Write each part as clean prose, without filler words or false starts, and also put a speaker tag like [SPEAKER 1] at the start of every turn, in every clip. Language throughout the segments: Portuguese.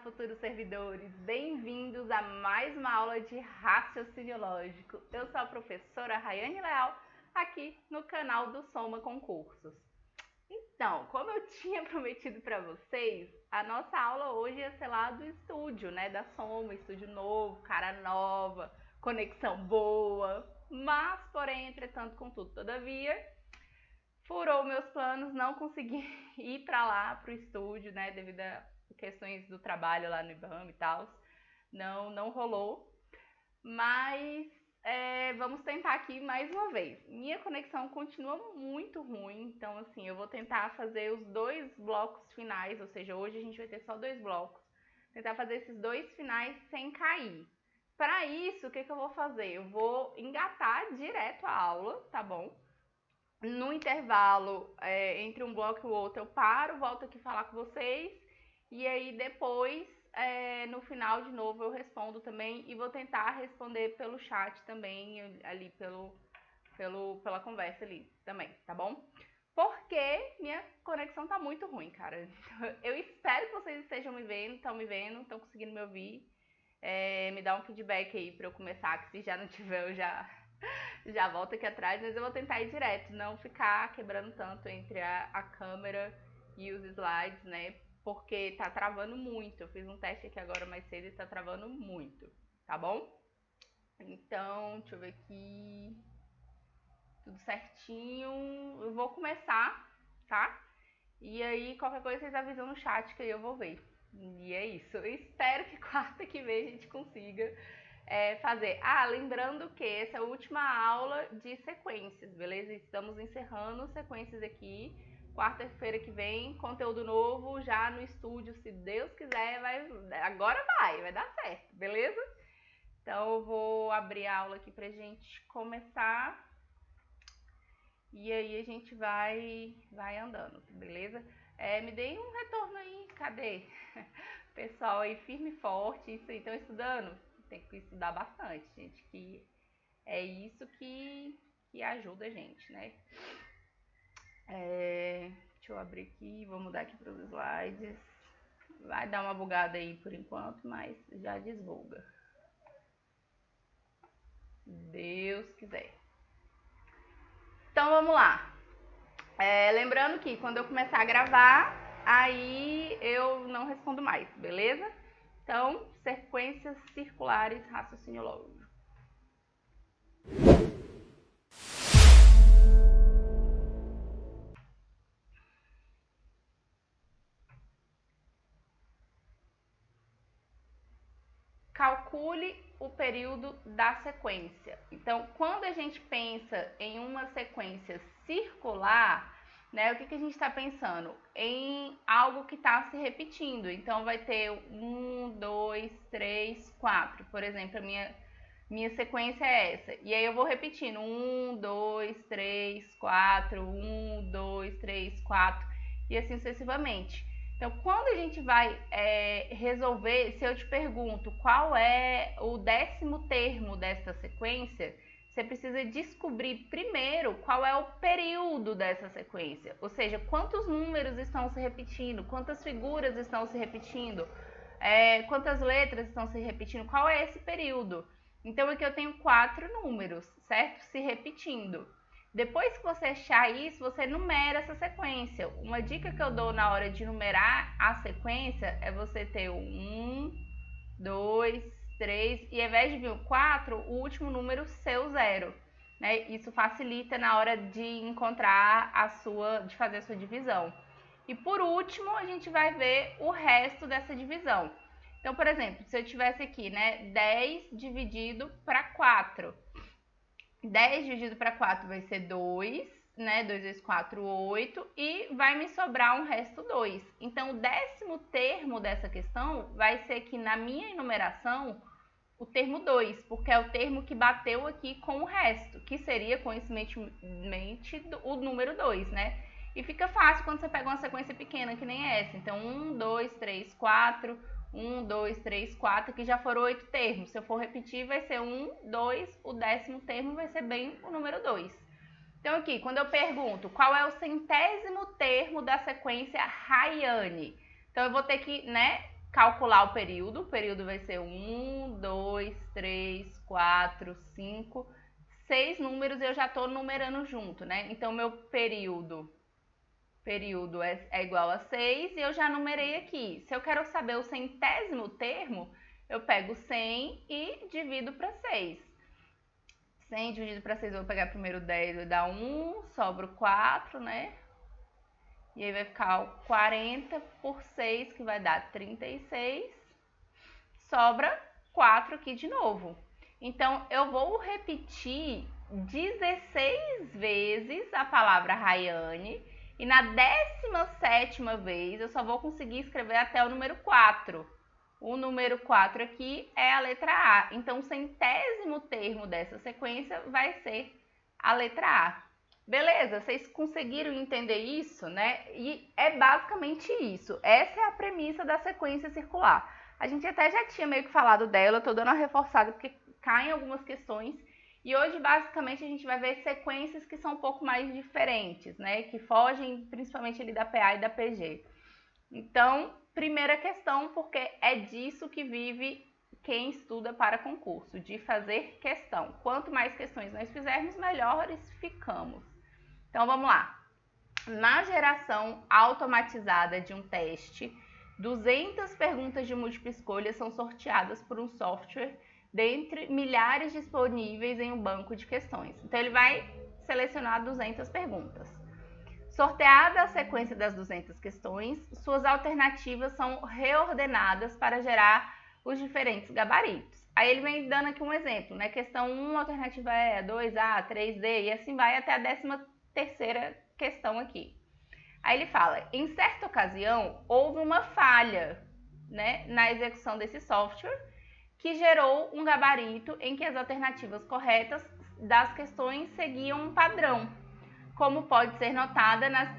[SPEAKER 1] futuros servidores! Bem-vindos a mais uma aula de raciocínio lógico. Eu sou a professora Rayane Leal, aqui no canal do Soma Concursos. Então, como eu tinha prometido para vocês, a nossa aula hoje ia ser lá do estúdio, né? Da Soma, estúdio novo, cara nova, conexão boa. Mas, porém, entretanto, contudo, todavia, furou meus planos, não consegui ir para lá, pro estúdio, né? Devido a questões do trabalho lá no IBAMA e tal, não rolou, mas vamos tentar aqui mais uma vez. Minha conexão continua muito ruim, então assim, eu vou tentar fazer os dois blocos finais, ou seja, hoje a gente vai ter só dois blocos, tentar fazer esses dois finais sem cair. Para isso, o que eu vou fazer? Eu vou engatar direto a aula, tá bom? No intervalo, entre um bloco e o outro, eu paro, volto aqui falar com vocês. E aí depois, no final de novo, eu respondo também e vou tentar responder pelo chat também, ali pela conversa ali também, tá bom? Porque minha conexão tá muito ruim, cara. Eu espero que vocês estejam me vendo, estão conseguindo me ouvir. Me dá um feedback aí pra eu começar, que se já não tiver eu já volto aqui atrás, mas eu vou tentar ir direto, não ficar quebrando tanto entre a câmera e os slides, né? Porque tá travando muito. Eu fiz um teste aqui agora mais cedo e tá travando muito, tá bom? Então, deixa eu ver aqui. Tudo certinho. Eu vou começar, tá? E aí, qualquer coisa vocês avisam no chat que aí eu vou ver. E é isso. Eu espero que quarta que vem a gente consiga fazer. Lembrando que essa é a última aula de sequências, beleza? Estamos encerrando sequências aqui. Quarta-feira que vem, conteúdo novo já no estúdio, se Deus quiser, agora vai dar certo, beleza? Então eu vou abrir a aula aqui pra gente começar. E aí a gente vai andando, beleza? Me deem um retorno aí, cadê? Pessoal aí firme e forte, isso aí, estão estudando? Tem que estudar bastante, gente, que é isso que ajuda a gente, né? Deixa eu abrir aqui, vou mudar aqui para os slides. Vai dar uma bugada aí por enquanto, mas já desbuga. Deus quiser. Então vamos lá. Lembrando que quando eu começar a gravar, aí eu não respondo mais, beleza? Então, sequências circulares, raciocínio lógico. Calcule o período da sequência. Então, quando a gente pensa em uma sequência circular, né, o que a gente está pensando? Em algo que está se repetindo. Então, vai ter 1, 2, 3, 4. Por exemplo, a minha sequência é essa. E aí eu vou repetindo 1, 2, 3, 4, 1, 2, 3, 4 e assim sucessivamente. Então, quando a gente vai resolver, se eu te pergunto qual é o 10º termo dessa sequência, você precisa descobrir primeiro qual é o período dessa sequência. Ou seja, quantos números estão se repetindo, quantas figuras estão se repetindo, quantas letras estão se repetindo, qual é esse período. Então, aqui eu tenho 4 números, certo? Se repetindo. Depois que você achar isso, você numera essa sequência. Uma dica que eu dou na hora de numerar a sequência é você ter o 1, 2, 3 e ao invés de vir o 4, o último número ser o 0. Né? Isso facilita na hora de encontrar de fazer a sua divisão. E por último, a gente vai ver o resto dessa divisão. Então, por exemplo, se eu tivesse aqui, né, 10 dividido para 4. 10 dividido para 4 vai ser 2, né? 2 vezes 4, 8. E vai me sobrar um resto 2. Então, o 10º termo dessa questão vai ser aqui na minha enumeração o termo 2, porque é o termo que bateu aqui com o resto, que seria, coincidentemente, o número 2, né? E fica fácil quando você pega uma sequência pequena, que nem essa. Então, 1, 2, 3, 4... 1, 2, 3, 4, que já foram 8 termos. Se eu for repetir, vai ser 1, 2, o 10º termo vai ser bem o número 2. Então, aqui, quando eu pergunto qual é o 100º termo da sequência Rayane, então eu vou ter que, né, calcular o período vai ser 1, 2, 3, 4, 5, 6 números eu já estou numerando junto, né? Então, meu período é igual a 6 e eu já numerei aqui. Se eu quero saber o centésimo termo, eu pego 100 e divido para 6. 100 dividido para 6, eu vou pegar primeiro 10, vai dar 1, sobra o 4, né? E aí vai ficar o 40 por 6, que vai dar 36. Sobra 4 aqui de novo. Então, eu vou repetir 16 vezes a palavra Rayane. E na 17ª vez, eu só vou conseguir escrever até o número 4. O número 4 aqui é a letra A. Então, o centésimo termo dessa sequência vai ser a letra A. Beleza? Vocês conseguiram entender isso, né? E é basicamente isso. Essa é a premissa da sequência circular. A gente até já tinha meio que falado dela, tô dando uma reforçada porque caem algumas questões. E hoje, basicamente, a gente vai ver sequências que são um pouco mais diferentes, né? Que fogem principalmente ali da PA e da PG. Então, primeira questão, porque é disso que vive quem estuda para concurso, de fazer questão. Quanto mais questões nós fizermos, melhores ficamos. Então, vamos lá. Na geração automatizada de um teste, 200 perguntas de múltipla escolha são sorteadas por um software dentre milhares disponíveis em um banco de questões. Então, ele vai selecionar 200 perguntas. Sorteada a sequência das 200 questões, suas alternativas são reordenadas para gerar os diferentes gabaritos. Aí ele vem dando aqui um exemplo, né? Questão 1, alternativa E, 2A, 3D, e assim vai até a 13ª questão aqui. Aí ele fala, em certa ocasião, houve uma falha, né, na execução desse software, que gerou um gabarito em que as alternativas corretas das questões seguiam um padrão, como pode ser notada nas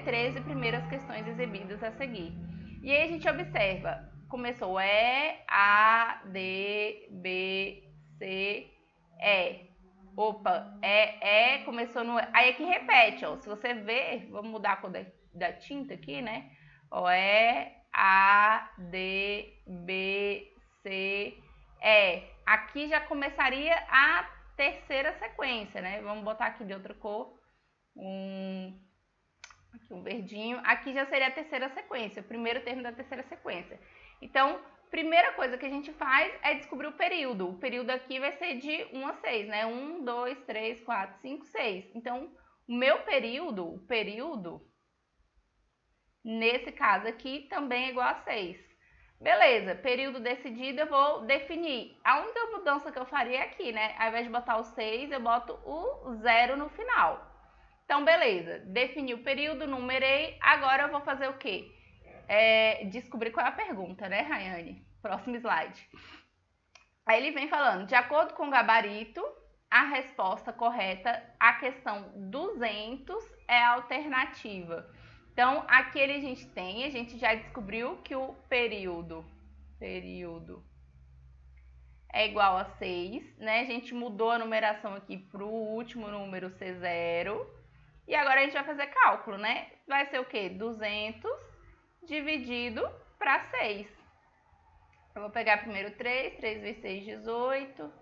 [SPEAKER 1] 13 primeiras questões exibidas a seguir. E aí a gente observa, começou E, A, D, B, C, E. Opa, começou no... Aí aqui repete, ó, se você ver, vamos mudar a cor da tinta aqui, né? Ó, E, A, D, B, C, E. Aqui já começaria a terceira sequência, né? Vamos botar aqui de outra cor, aqui um verdinho. Aqui já seria a terceira sequência, o primeiro termo da terceira sequência. Então, primeira coisa que a gente faz é descobrir o período. O período aqui vai ser de 1 a 6, né? 1, 2, 3, 4, 5, 6. Então, o meu período, nesse caso aqui, também é igual a 6. Beleza, período decidido, eu vou definir. A única mudança que eu faria é aqui, né? Ao invés de botar o 6, eu boto o 0 no final. Então, beleza, defini o período, numerei. Agora eu vou fazer o quê? Descobrir qual é a pergunta, né, Rayane? Próximo slide. Aí ele vem falando, de acordo com o gabarito, a resposta correta à questão 200 é a alternativa. Então, aqui a gente já descobriu que o período é igual a 6, né? A gente mudou a numeração aqui para o último número ser 0. E agora a gente vai fazer cálculo, né? Vai ser o quê? 200 dividido para 6. Eu vou pegar primeiro 3 vezes 6, 18.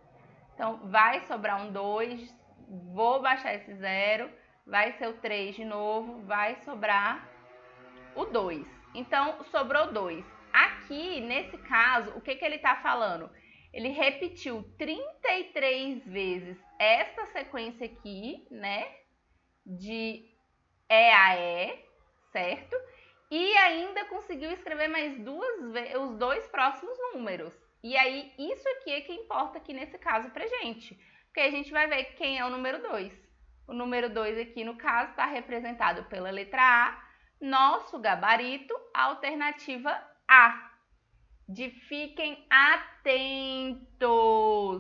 [SPEAKER 1] Então, vai sobrar um 2, vou baixar esse 0, vai ser o 3 de novo, vai sobrar o 2. Então, sobrou 2. Aqui, nesse caso, o que ele está falando? Ele repetiu 33 vezes esta sequência aqui, né? De E a E, certo? E ainda conseguiu escrever mais duas vezes os dois próximos números. E aí, isso aqui é que importa aqui nesse caso pra gente. Porque a gente vai ver quem é o número 2. O número 2 aqui, no caso, está representado pela letra A. Nosso gabarito, alternativa A. Fiquem atentos.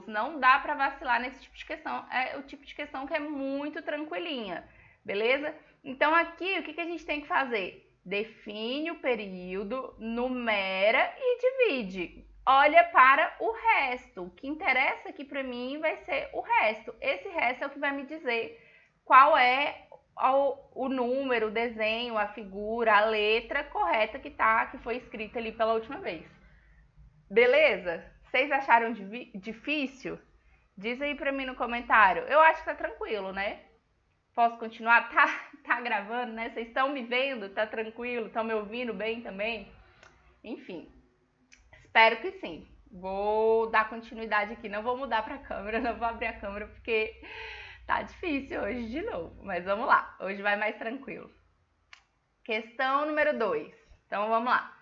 [SPEAKER 1] Não dá para vacilar nesse tipo de questão. É o tipo de questão que é muito tranquilinha. Beleza? Então, aqui, o que a gente tem que fazer? Define o período, numera e divide. Olha para o resto. O que interessa aqui para mim vai ser o resto. Esse resto é o que vai me dizer qual é o número, o desenho, a figura, a letra correta que foi escrita ali pela última vez. Beleza? Vocês acharam difícil? Diz aí pra mim no comentário. Eu acho que tá tranquilo, né? Posso continuar? Tá gravando, né? Vocês estão me vendo? Tá tranquilo? Estão me ouvindo bem também? Enfim, espero que sim. Vou dar continuidade aqui. Não vou mudar pra câmera, não vou abrir a câmera porque tá difícil hoje de novo. Mas vamos lá. Hoje vai mais tranquilo. Questão número 2. Então vamos lá.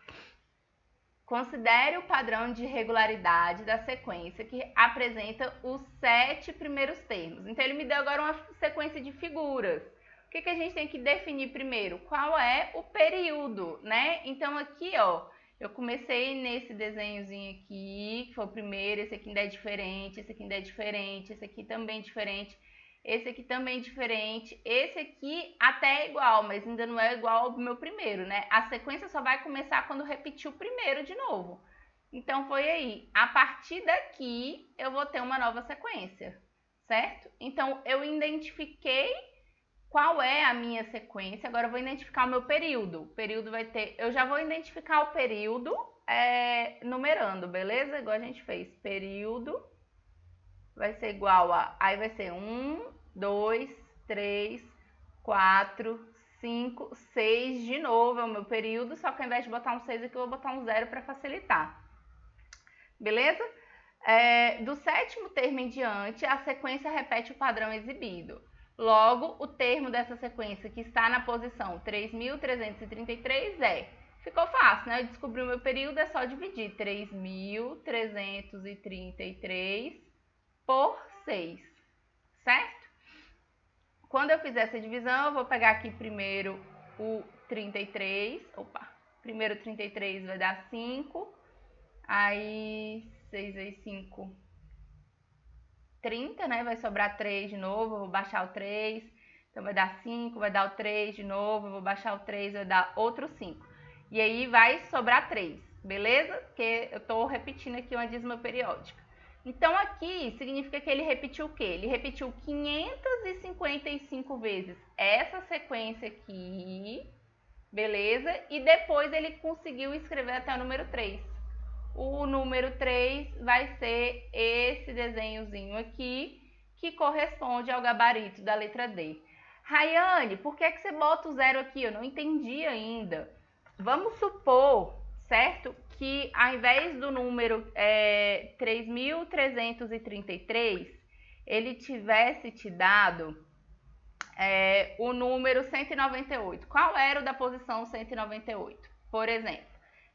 [SPEAKER 1] Considere o padrão de regularidade da sequência que apresenta os 7 primeiros termos. Então, ele me deu agora uma sequência de figuras. O que a gente tem que definir primeiro? Qual é o período, né? Então, aqui, ó, eu comecei nesse desenhozinho aqui, que foi o primeiro, esse aqui ainda é diferente, esse aqui ainda é diferente, esse aqui também é diferente. Esse aqui também é diferente, esse aqui até é igual, mas ainda não é igual ao meu primeiro, né? A sequência só vai começar quando repetir o primeiro de novo. Então, foi aí. A partir daqui, eu vou ter uma nova sequência, certo? Então, eu identifiquei qual é a minha sequência. Agora, eu vou identificar o meu período. O período vai ter... Eu já vou identificar o período numerando, beleza? Igual a gente fez. Período vai ser igual a... Aí vai ser 1, 2, 3, 4, 5, 6 de novo, é o meu período, só que ao invés de botar um 6 aqui, eu vou botar um 0 para facilitar. Beleza? Do sétimo termo em diante, a sequência repete o padrão exibido. Logo, o termo dessa sequência que está na posição 3.333 Ficou fácil, né? Eu descobri o meu período, é só dividir 3.333 por 6, certo? Quando eu fizer essa divisão, eu vou pegar aqui primeiro o 33, primeiro 33 vai dar 5, aí 6 vezes 5, 30, né? Vai sobrar 3 de novo, eu vou baixar o 3, então vai dar 5, vai dar o 3 de novo, eu vou baixar o 3, vai dar outro 5. E aí vai sobrar 3, beleza? Porque eu tô repetindo aqui uma dízima periódica. Então, aqui significa que ele repetiu o quê? Ele repetiu 555 vezes essa sequência aqui, beleza? E depois ele conseguiu escrever até o número 3. O número 3 vai ser esse desenhozinho aqui, que corresponde ao gabarito da letra D. Rayane, por que você bota o 0 aqui? Eu não entendi ainda. Vamos supor, certo? Que ao invés do número 3.333, ele tivesse te dado o número 198. Qual era o da posição 198? Por exemplo,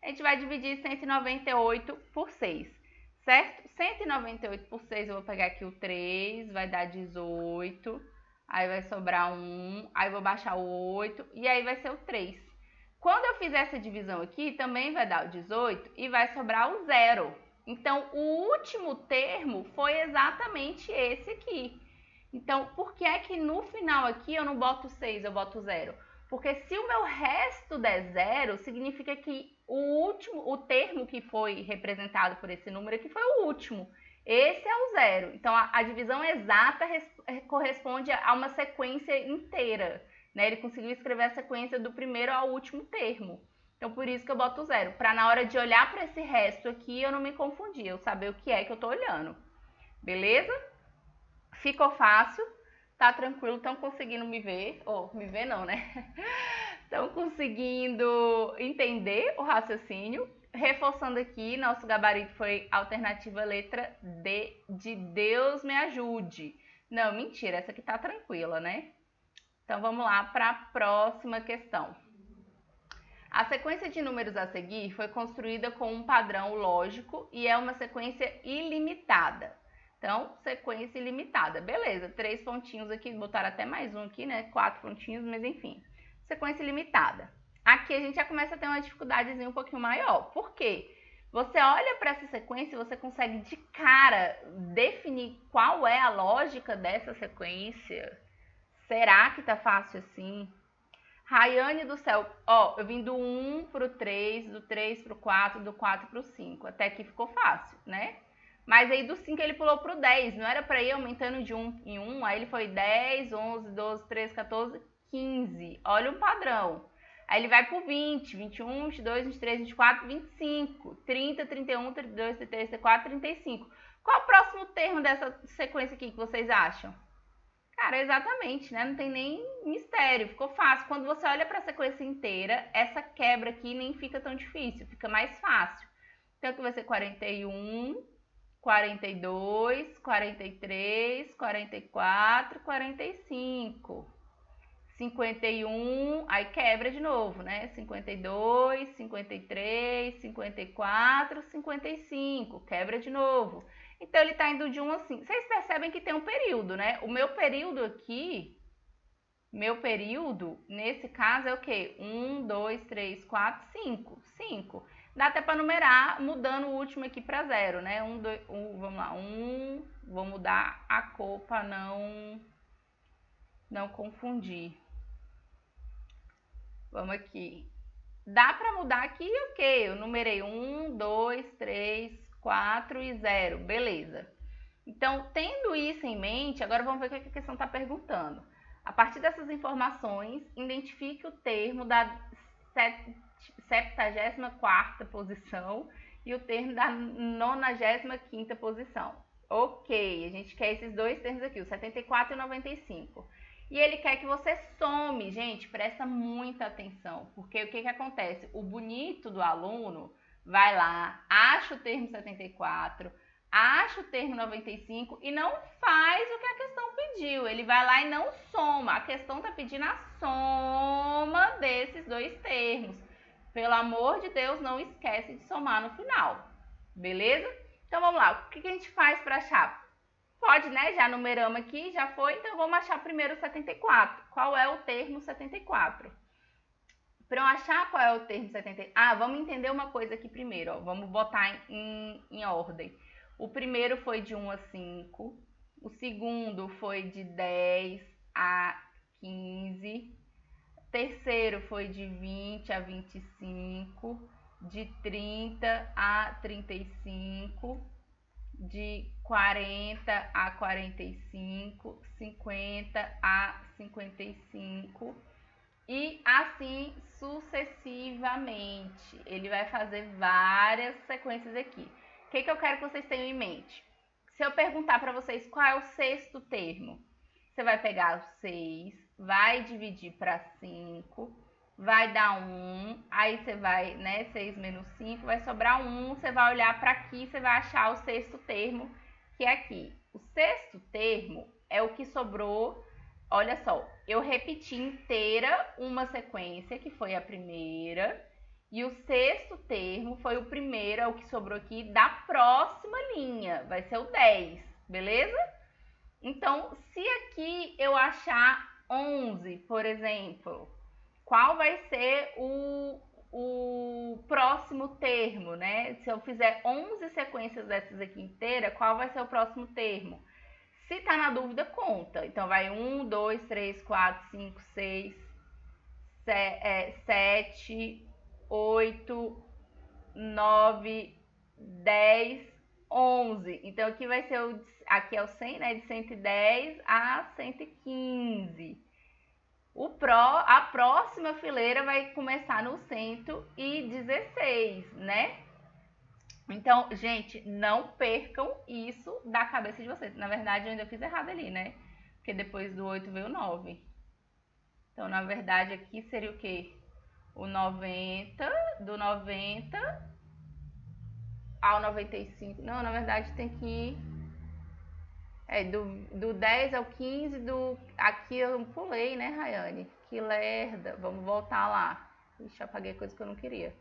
[SPEAKER 1] a gente vai dividir 198 por 6, certo? 198 por 6, eu vou pegar aqui o 3, vai dar 18, aí vai sobrar 1, aí eu vou baixar o 8, e aí vai ser o 3. Quando eu fizer essa divisão aqui, também vai dar o 18 e vai sobrar o 0. Então, o último termo foi exatamente esse aqui. Então, por que é que no final aqui eu não boto 6, eu boto 0? Porque se o meu resto der 0, significa que o termo que foi representado por esse número aqui foi o último. Esse é o 0. Então, a divisão exata corresponde a uma sequência inteira. Né? Ele conseguiu escrever a sequência do primeiro ao último termo. Então, por isso que eu boto 0. Para na hora de olhar para esse resto aqui, eu não me confundir. Eu saber o que é que eu estou olhando. Beleza? Ficou fácil? Tá tranquilo? Estão conseguindo me ver? Me ver não, né? Estão conseguindo entender o raciocínio? Reforçando aqui, nosso gabarito foi alternativa letra D, de Deus me ajude. Não, mentira, essa aqui tá tranquila, né? Então, vamos lá para a próxima questão. A sequência de números a seguir foi construída com um padrão lógico e é uma sequência ilimitada. Então, sequência ilimitada. Beleza, 3 pontinhos aqui, botaram até mais um aqui, né? 4 pontinhos, mas enfim. Sequência ilimitada. Aqui a gente já começa a ter uma dificuldadezinha um pouquinho maior. Por quê? Você olha para essa sequência e você consegue de cara definir qual é a lógica dessa sequência. Será que tá fácil assim? Rayane do céu, eu vim do 1 pro 3, do 3 pro 4, do 4 pro 5. Até aqui ficou fácil, né? Mas aí do 5 ele pulou pro 10. Não era para ir aumentando de 1 em 1. Aí ele foi 10, 11, 12, 13, 14, 15. Olha o padrão. Aí ele vai pro 20, 21, 22, 23, 24, 25, 30, 31, 32, 33, 34, 35. Qual é o próximo termo dessa sequência aqui que vocês acham? Cara, exatamente, né? Não tem nem mistério, ficou fácil. Quando você olha para a sequência inteira, essa quebra aqui nem fica tão difícil, fica mais fácil. Então aqui vai ser 41, 42, 43, 44, 45. 51, aí quebra de novo, né? 52, 53, 54, 55, quebra de novo. Então ele tá indo de 1 a 5. Vocês percebem que tem um período, né? O meu período aqui, nesse caso é o quê? 1, 2, 3, 4, 5. 5. Dá até para numerar, mudando o último aqui para 0, né? 1, 2, 1, vamos lá. 1, vou mudar a cor para não confundir. Vamos aqui. Dá para mudar aqui, ok. Eu numerei 1, 2, 3, 4 e 0. Beleza. Então, tendo isso em mente, agora vamos ver o que a questão está perguntando. A partir dessas informações, identifique o termo da 74ª posição e o termo da 95ª posição. Ok, a gente quer esses dois termos aqui, o 74 e o 95. E ele quer que você some, gente, presta muita atenção, porque o que acontece? O bonito do aluno vai lá, acha o termo 74, acha o termo 95 e não faz o que a questão pediu. Ele vai lá e não soma. A questão está pedindo a soma desses dois termos. Pelo amor de Deus, não esquece de somar no final. Beleza? Então vamos lá. O que a gente faz para achar? Pode, né? Já numeramos aqui, já foi. Então vamos achar primeiro o 74. Qual é o termo 74? Para eu achar qual é o termo 74... vamos entender uma coisa aqui primeiro. Ó. Vamos botar em ordem. O primeiro foi de 1 a 5. O segundo foi de 10 a 15. O terceiro foi de 20 a 25. De 30 a 35. De 40 a 45. 50 a 55. E assim sucessivamente. Ele vai fazer várias sequências aqui. O que eu quero que vocês tenham em mente? Se eu perguntar para vocês qual é o sexto termo, você vai pegar o 6, vai dividir para 5, vai dar 1, aí você vai, né, 6 menos 5, vai sobrar 1, você vai olhar para aqui, você vai achar o sexto termo, que é aqui. O sexto termo é o que sobrou. Olha só, eu repeti inteira uma sequência, que foi a primeira, e o sexto termo foi o primeiro, é o que sobrou aqui, da próxima linha, vai ser o 10, beleza? Então, se aqui eu achar 11, por exemplo, qual vai ser o próximo termo, né? Se eu fizer 11 sequências dessas aqui inteira, qual vai ser o próximo termo? Se tá na dúvida, conta. Então, vai 1, 2, 3, 4, 5, 6, 7, 8, 9, 10, 11. Então, aqui vai ser aqui é o 100, né? De 110 a 115. A próxima fileira vai começar no 116, né? Então, gente, não percam isso da cabeça de vocês. Na verdade, eu ainda fiz errado ali, né? Porque depois do 8 veio o 9. Então, na verdade, aqui seria o quê? O 90, do 90 ao 95. Não, na verdade, tem que ir... do 10 ao 15, aqui eu pulei, né, Rayane? Que lerda. Vamos voltar lá. Ixi, apaguei coisa que eu não queria.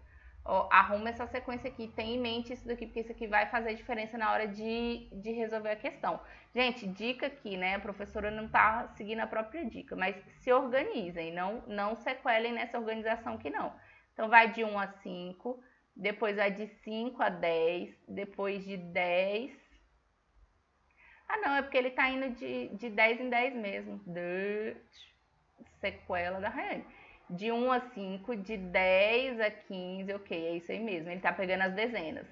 [SPEAKER 1] Ó, arruma essa sequência aqui, tem em mente isso daqui, porque isso aqui vai fazer diferença na hora de resolver a questão. Gente, dica aqui, né? A professora não tá seguindo a própria dica, mas se organizem, não sequelem nessa organização aqui não. Então, vai de 1 a 5, depois vai de 5 a 10, depois de 10... não, é porque ele tá indo de 10 em 10 mesmo. Sequela da Rayane. De 1 a 5, de 10 a 15, ok, é isso aí mesmo. Ele tá pegando as dezenas.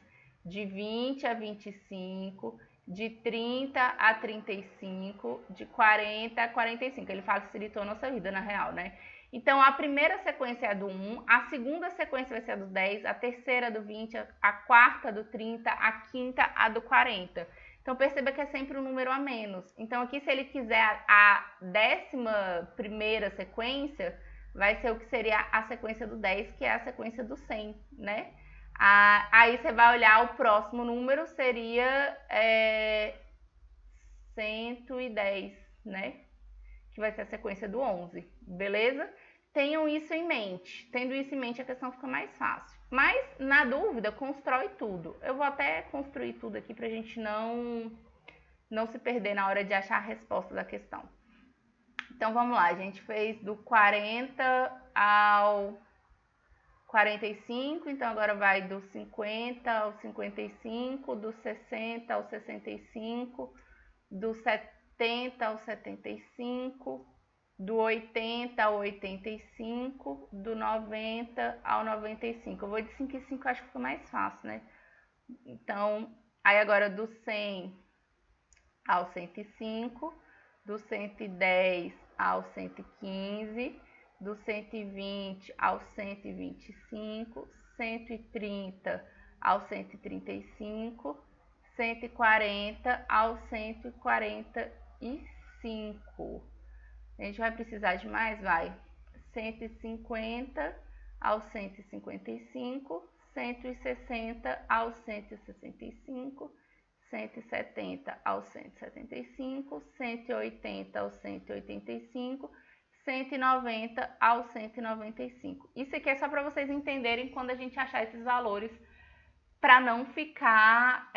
[SPEAKER 1] De 20 a 25, de 30 a 35, de 40 a 45. Ele facilitou a nossa vida, na real, né? Então, a primeira sequência é a do 1, a segunda sequência vai ser a do 10, a terceira do 20, a quarta do 30, a quinta a do 40. Então, perceba que é sempre um número a menos. Então, aqui, se ele quiser a 11ª sequência, vai ser o que seria a sequência do 10, que é a sequência do 100, né? Aí você vai olhar o próximo número, seria 110, né? Que vai ser a sequência do 11, beleza? Tenham isso em mente. Tendo isso em mente, a questão fica mais fácil. Mas, na dúvida, constrói tudo. Eu vou até construir tudo aqui pra gente não se perder na hora de achar a resposta da questão. Então, vamos lá. A gente fez do 40 ao 45, então agora vai do 50 ao 55, do 60 ao 65, do 70 ao 75, do 80 ao 85, do 90 ao 95. Eu vou de 5 em 5, acho que fica mais fácil, né? Então, aí agora do 100 ao 105, do 110 ao 115, do 120 ao 125, 130 ao 135, 140 ao 145. A gente vai precisar de mais? Vai. 150 ao 155, 160 ao 165, 170 ao 175, 180 ao 185, 190 ao 195. Isso aqui é só para vocês entenderem quando a gente achar esses valores, para não ficar,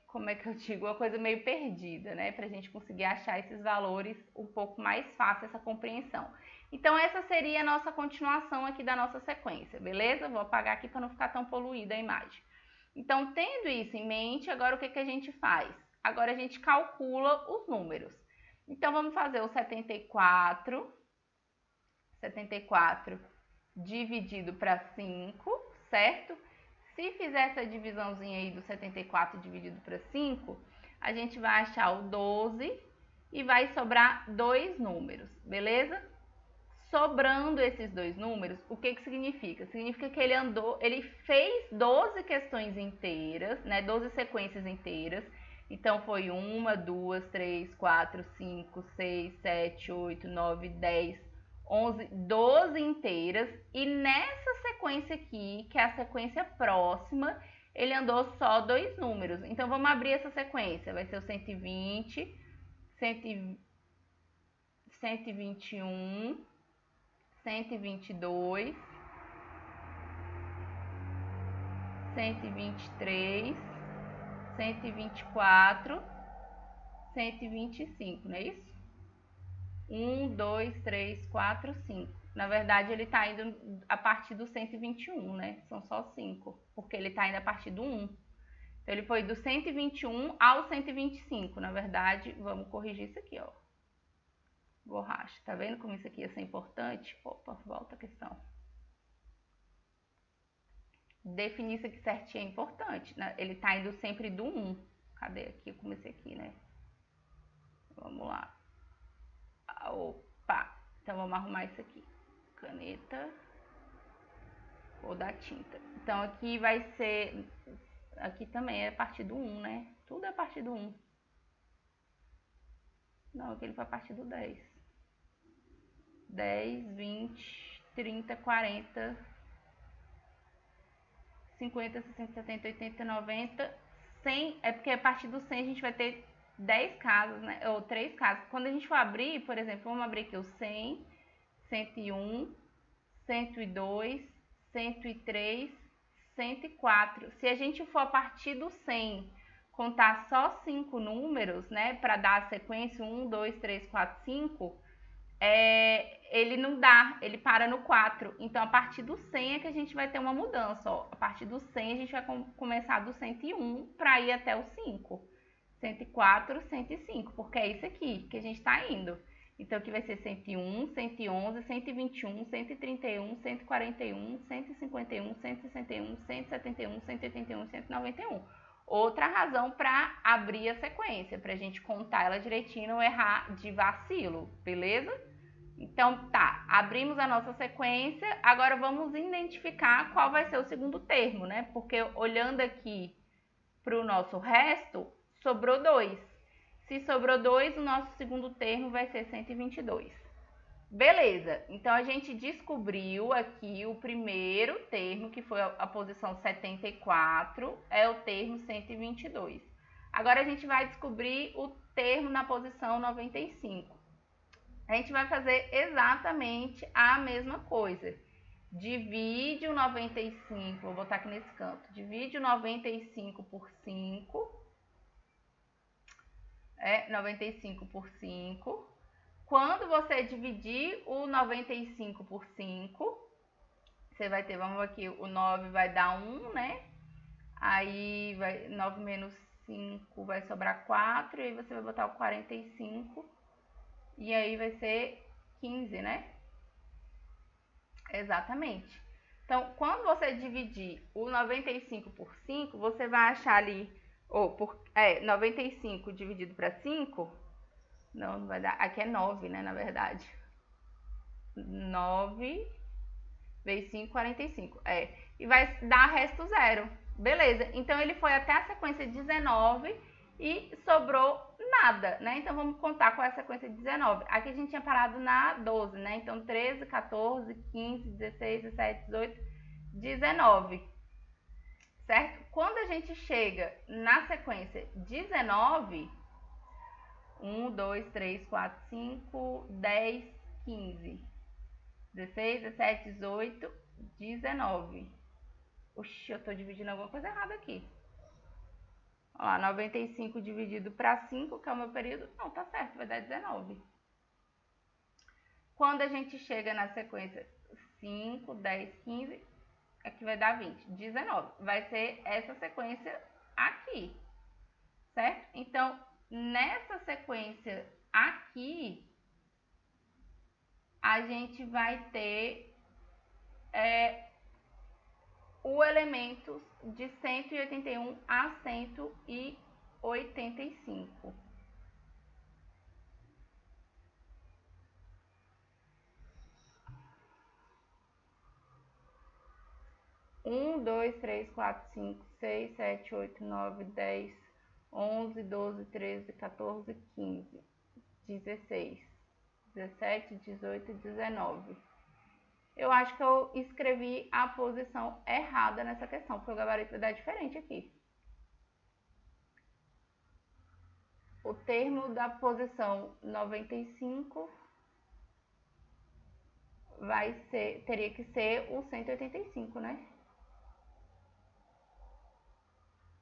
[SPEAKER 1] como é que eu digo, uma coisa meio perdida, né? Para a gente conseguir achar esses valores um pouco mais fácil, essa compreensão. Então, essa seria a nossa continuação aqui da nossa sequência, beleza? Vou apagar aqui para não ficar tão poluída a imagem. Então, tendo isso em mente, agora o que a gente faz? Agora a gente calcula os números. Então, vamos fazer o 74 dividido para 5, certo? Se fizer essa divisãozinha aí do 74 dividido para 5, a gente vai achar o 12 e vai sobrar dois números, beleza? Sobrando esses dois números, o que significa? Significa que ele fez 12 questões inteiras, né? 12 sequências inteiras. Então, foi 1, 2, 3, 4, 5, 6, 7, 8, 9, 10, 11, 12 inteiras. E nessa sequência aqui, que é a sequência próxima, ele andou só dois números. Então, vamos abrir essa sequência. Vai ser o 120, 121, 122, 123, 124, 125, não é isso? 1, 2, 3, 4, 5. Na verdade, ele está indo a partir do 121, né? São só 5, porque ele está indo a partir do 1. Então, ele foi do 121 ao 125. Na verdade, vamos corrigir isso aqui, ó. Borracha. Tá vendo como isso aqui ia ser importante? Opa, volta a questão. Definir isso aqui certinho é importante, né? Ele tá indo sempre do 1. Cadê aqui? Eu comecei aqui, né? Vamos lá. Opa! Então, vamos arrumar isso aqui. Caneta. Ou da tinta. Então, aqui vai ser... Aqui também é a partir do 1, né? Tudo é a partir do 1. Não, aqui ele foi a partir do 10. 10, 20, 30, 40, 50, 60, 70, 80, 90, 100. É porque a partir do 100 a gente vai ter 10 casas, né? Ou 3 casas. Quando a gente for abrir, por exemplo, vamos abrir aqui o 100, 101, 102, 103, 104. Se a gente for a partir do 100 contar só 5 números, né? Para dar a sequência 1, 2, 3, 4, 5... ele não dá, ele para no 4. Então, a partir do 100 é que a gente vai ter uma mudança. Ó. A partir do 100, a gente vai começar do 101 para ir até o 5. 104, 105, porque é isso aqui que a gente está indo. Então, aqui vai ser 101, 111, 121, 131, 141, 151, 161, 171, 181, 191, 191. outra razão para abrir a sequência, para a gente contar ela direitinho e não errar de vacilo, beleza? Então, tá, abrimos a nossa sequência, agora vamos identificar qual vai ser o segundo termo, né? Porque olhando aqui para o nosso resto, sobrou 2. Se sobrou 2, o nosso segundo termo vai ser 122. Beleza, então a gente descobriu aqui o primeiro termo, que foi a posição 74, é o termo 122. Agora a gente vai descobrir o termo na posição 95. A gente vai fazer exatamente a mesma coisa. Divide o 95, vou botar aqui nesse canto, divide o 95 por 5, 95 por 5. Quando você dividir o 95 por 5, você vai ter, vamos aqui, o 9 vai dar 1, né? Aí, 9 menos 5 vai sobrar 4, e aí você vai botar o 45, e aí vai ser 15, né? Exatamente. Então, quando você dividir o 95 por 5, você vai achar ali, 95 dividido para 5, não vai dar, aqui é 9, né, na verdade. 9 vezes 5, 45, e vai dar resto 0. Beleza, então ele foi até a sequência 19 e sobrou nada, né? Então vamos contar qual é a sequência 19. Aqui a gente tinha parado na 12, né? Então 13, 14, 15, 16, 17, 18, 19. Certo? Quando a gente chega na sequência 19, 1, 2, 3, 4, 5, 10, 15, 16, 17, 18, 19. Oxi, eu tô dividindo alguma coisa errada aqui. Ó lá, 95 dividido para 5, que é o meu período. Não, tá certo, vai dar 19. Quando a gente chega na sequência 5, 10, 15, aqui vai dar 20, 19. Vai ser essa sequência aqui, certo? Então, nessa sequência aqui, a gente vai ter o elemento de 181 a 185. Um, 2, 3, 4, 5, 6, 7, 8, 9, 10, 11, 12, 13, 14, 15, 16, 17, 18, 19. Eu acho que eu escrevi a posição errada nessa questão, porque o gabarito vai dar diferente aqui. O termo da posição 95 teria que ser o 185, né?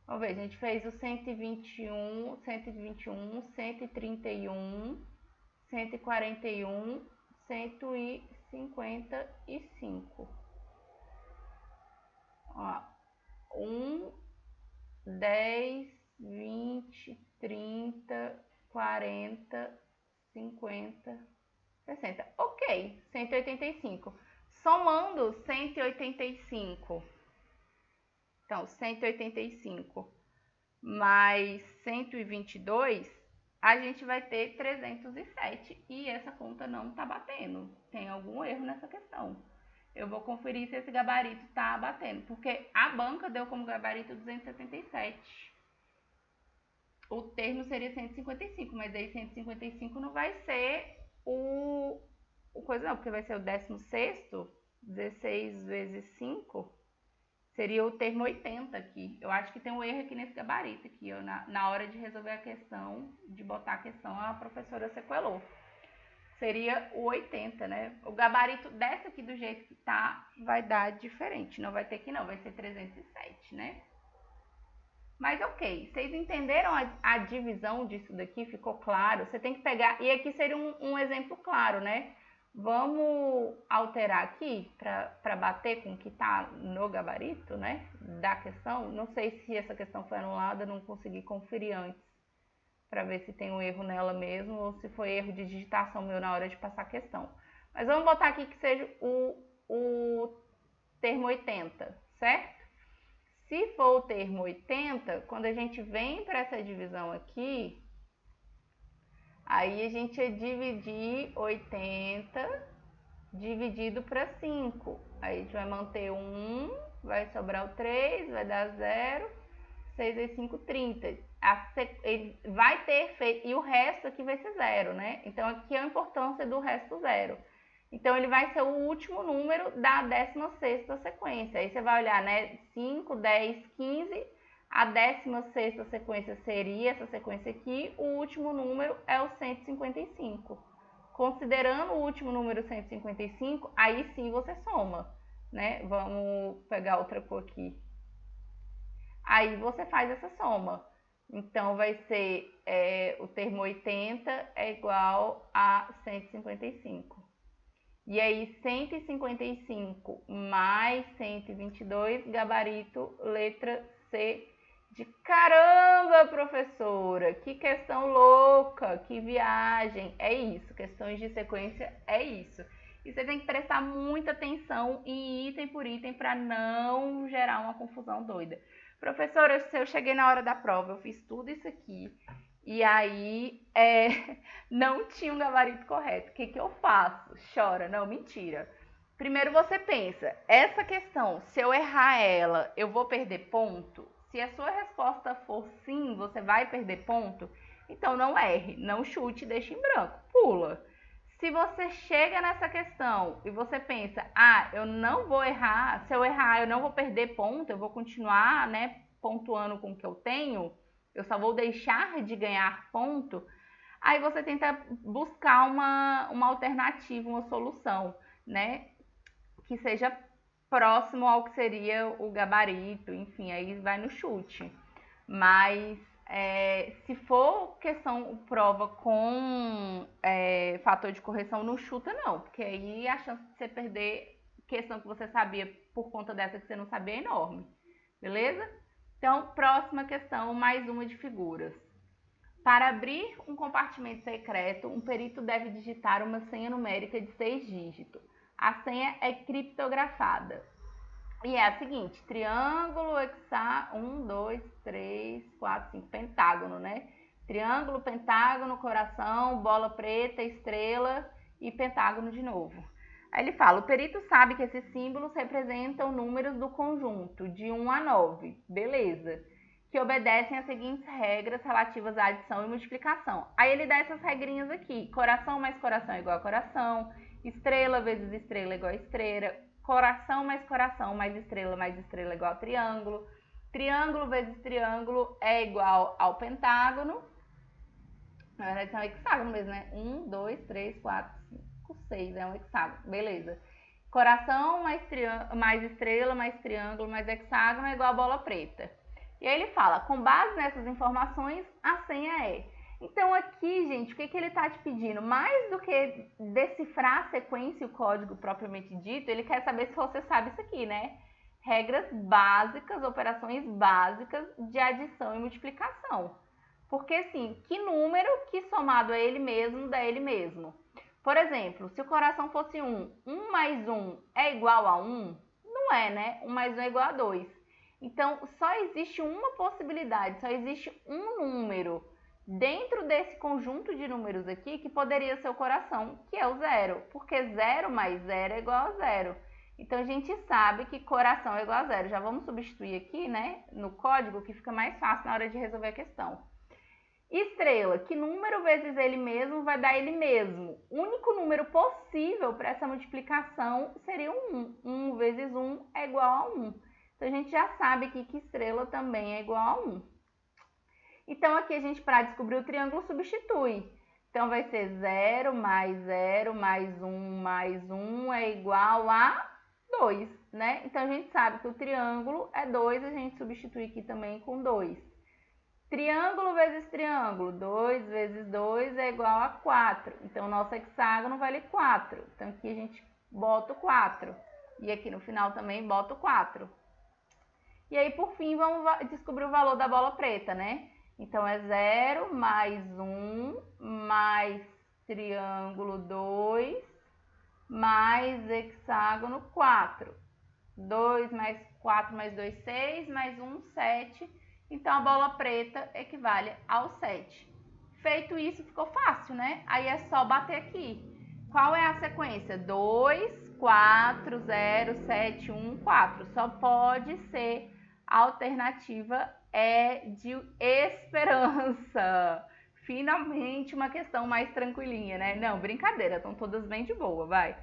[SPEAKER 1] Vamos ver, a gente fez o 121, 121, 131, 141, 155. Ó, 1, 10, 20, 30, 40, 50, 60. Ok, 185. Somando 185. Então, 185 mais 122, a gente vai ter 307. E essa conta não está batendo. Tem algum erro nessa questão. Eu vou conferir se esse gabarito está batendo, porque a banca deu como gabarito 277. O termo seria 155, mas aí 155 não vai ser o coisa não, porque vai ser o 16º, 16 vezes 5, seria o termo 80 aqui. Eu acho que tem um erro aqui nesse gabarito aqui, ó, na hora de resolver a questão, de botar a questão, a professora sequelou. Seria o 80, né? O gabarito dessa aqui, do jeito que tá, vai dar diferente. Não vai ter que não, vai ser 307, né? Mas ok, vocês entenderam a divisão disso daqui? Ficou claro? Você tem que pegar... E aqui seria um exemplo claro, né? Vamos alterar aqui para bater com o que está no gabarito, né? Da questão. Não sei se essa questão foi anulada, não consegui conferir antes para ver se tem um erro nela mesmo ou se foi erro de digitação meu na hora de passar a questão. Mas vamos botar aqui que seja o termo 80, certo? Se for o termo 80, quando a gente vem para essa divisão aqui, aí a gente ia dividir 80 dividido para 5. Aí a gente vai manter o 1, vai sobrar o 3, vai dar 0, 6 vezes 5, 30. Ele vai ter feito, e o resto aqui vai ser 0, né? Então aqui é a importância do resto 0. Então ele vai ser o último número da 16ª sequência. Aí você vai olhar, né? 5, 10, 15. A 16ª sequência seria essa sequência aqui. O último número é o 155. Considerando o último número 155, aí sim você soma, né? Vamos pegar outra cor aqui. Aí você faz essa soma. Então vai ser o termo 80 é igual a 155. E aí 155 mais 122, gabarito letra C de caramba, professora! Que questão louca, que viagem! É isso, questões de sequência é isso. E você tem que prestar muita atenção em item por item para não gerar uma confusão doida. Professora, se eu cheguei na hora da prova, eu fiz tudo isso aqui e aí não tinha um gabarito correto. O que que eu faço? Chora? Não, mentira. Primeiro você pensa, essa questão, se eu errar ela, eu vou perder ponto? Se a sua resposta for sim, você vai perder ponto, então não erre, não chute, deixe em branco, pula. Se você chega nessa questão e você pensa, eu não vou errar, se eu errar eu não vou perder ponto, eu vou continuar, né, pontuando com o que eu tenho, eu só vou deixar de ganhar ponto, aí você tenta buscar uma alternativa, uma solução, né, que seja próximo ao que seria o gabarito, enfim, aí vai no chute. Mas se for questão prova com fator de correção, não chuta não, porque aí a chance de você perder questão que você sabia por conta dessa que você não sabia é enorme, beleza? Então, próxima questão, mais uma de figuras. Para abrir um compartimento secreto, um perito deve digitar uma senha numérica de 6 dígitos. A senha é criptografada. E é a seguinte, triângulo, hexágono, 1, 2, 3, 4, 5, pentágono, né? Triângulo, pentágono, coração, bola preta, estrela e pentágono de novo. Aí ele fala, o perito sabe que esses símbolos representam números do conjunto, de 1 a 9, beleza, que obedecem às seguintes regras relativas à adição e multiplicação. Aí ele dá essas regrinhas aqui, coração mais coração é igual a coração, estrela vezes estrela é igual a estrela, coração mais estrela é igual a triângulo. Triângulo vezes triângulo é igual ao pentágono. Na verdade, é um hexágono mesmo, né? 1, 2, 3, 4, 5, 6. É um hexágono. Beleza. Coração mais estrela, mais triângulo, mais hexágono é igual a bola preta. E aí ele fala, com base nessas informações, a senha é. Então aqui, gente, o que ele está te pedindo? Mais do que decifrar a sequência e o código propriamente dito, ele quer saber se você sabe isso aqui, né? Regras básicas, operações básicas de adição e multiplicação. Porque assim, que número que somado a ele mesmo dá ele mesmo? Por exemplo, se o coração fosse 1, 1 mais 1 é igual a 1? Não é, né? 1 mais 1 é igual a 2. Então, só existe uma possibilidade, só existe um número dentro desse conjunto de números aqui que poderia ser o coração, que é o 0, porque 0 mais 0 é igual a 0. Então a gente sabe que coração é igual a 0. Já vamos substituir aqui, né, no código, que fica mais fácil na hora de resolver a questão. Estrela, que número vezes ele mesmo vai dar ele mesmo? O único número possível para essa multiplicação seria um 1. 1 vezes 1 é igual a 1. Então a gente já sabe aqui que estrela também é igual a 1. Então, aqui a gente, para descobrir o triângulo, substitui. Então, vai ser 0 mais 1 é igual a 2, né? Então, a gente sabe que o triângulo é 2, a gente substitui aqui também com 2. Triângulo vezes triângulo, 2 vezes 2 é igual a 4. Então, nosso hexágono vale 4. Então, aqui a gente bota o 4. E aqui no final também bota o 4. E aí, por fim, vamos descobrir o valor da bola preta, né? Então, é 0 mais 1 mais triângulo 2 mais hexágono 4. 2 mais 4 mais 2, 6, mais 1, 7. Então, a bola preta equivale ao 7. Feito isso, ficou fácil, né? Aí é só bater aqui. Qual é a sequência? 2, 4, 0, 7, 1, 4. Só pode ser a alternativa de esperança. Finalmente uma questão mais tranquilinha, né? Não, brincadeira, estão todas bem de boa, vai.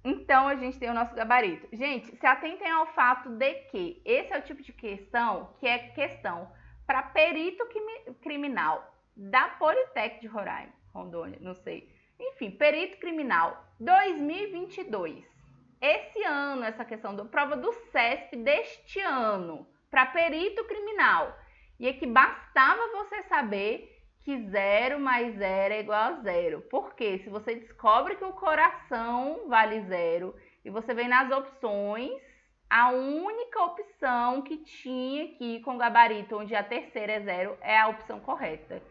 [SPEAKER 1] Então, a gente tem o nosso gabarito. Gente, se atentem ao fato de que esse é o tipo de questão que é questão para perito criminal da Politec de Roraima, Rondônia, não sei. Enfim, perito criminal 2022. Esse ano, essa questão da prova do CESP deste ano, para perito criminal. E é que bastava você saber que 0 mais 0 é igual a 0. Porque se você descobre que o coração vale 0 e você vem nas opções, a única opção que tinha aqui com gabarito, onde a terceira é 0, é a opção correta.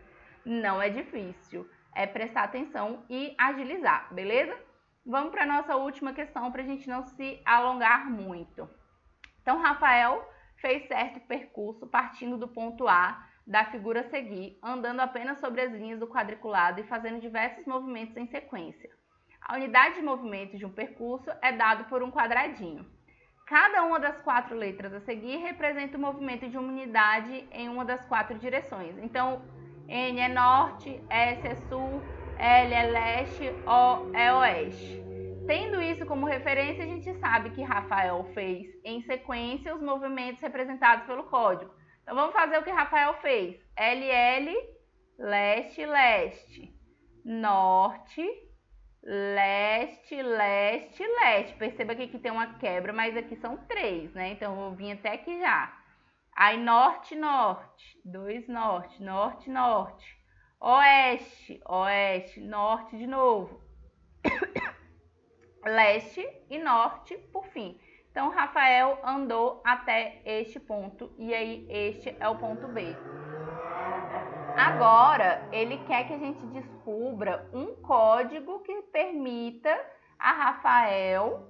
[SPEAKER 1] Não é difícil, é prestar atenção e agilizar, beleza? Vamos para a nossa última questão para a gente não se alongar muito. Então, Rafael fez certo percurso partindo do ponto A da figura a seguir, andando apenas sobre as linhas do quadriculado e fazendo diversos movimentos em sequência. A unidade de movimento de um percurso é dado por um quadradinho. Cada uma das 4 letras a seguir representa o movimento de uma unidade em uma das 4 direções. Então, N é norte, S é sul, L é leste, O é oeste. Tendo isso como referência, a gente sabe que Rafael fez em sequência os movimentos representados pelo código. Então, vamos fazer o que Rafael fez. LL, leste, leste. Norte, leste, leste, leste. Perceba que aqui tem uma quebra, mas aqui são 3, né? Então, eu vou vir até aqui já. Aí, norte, norte. 2, norte. Norte, norte. Oeste, oeste. Norte de novo. Leste e norte, por fim. Então, Rafael andou até este ponto e aí este é o ponto B. Agora, ele quer que a gente descubra um código que permita a Rafael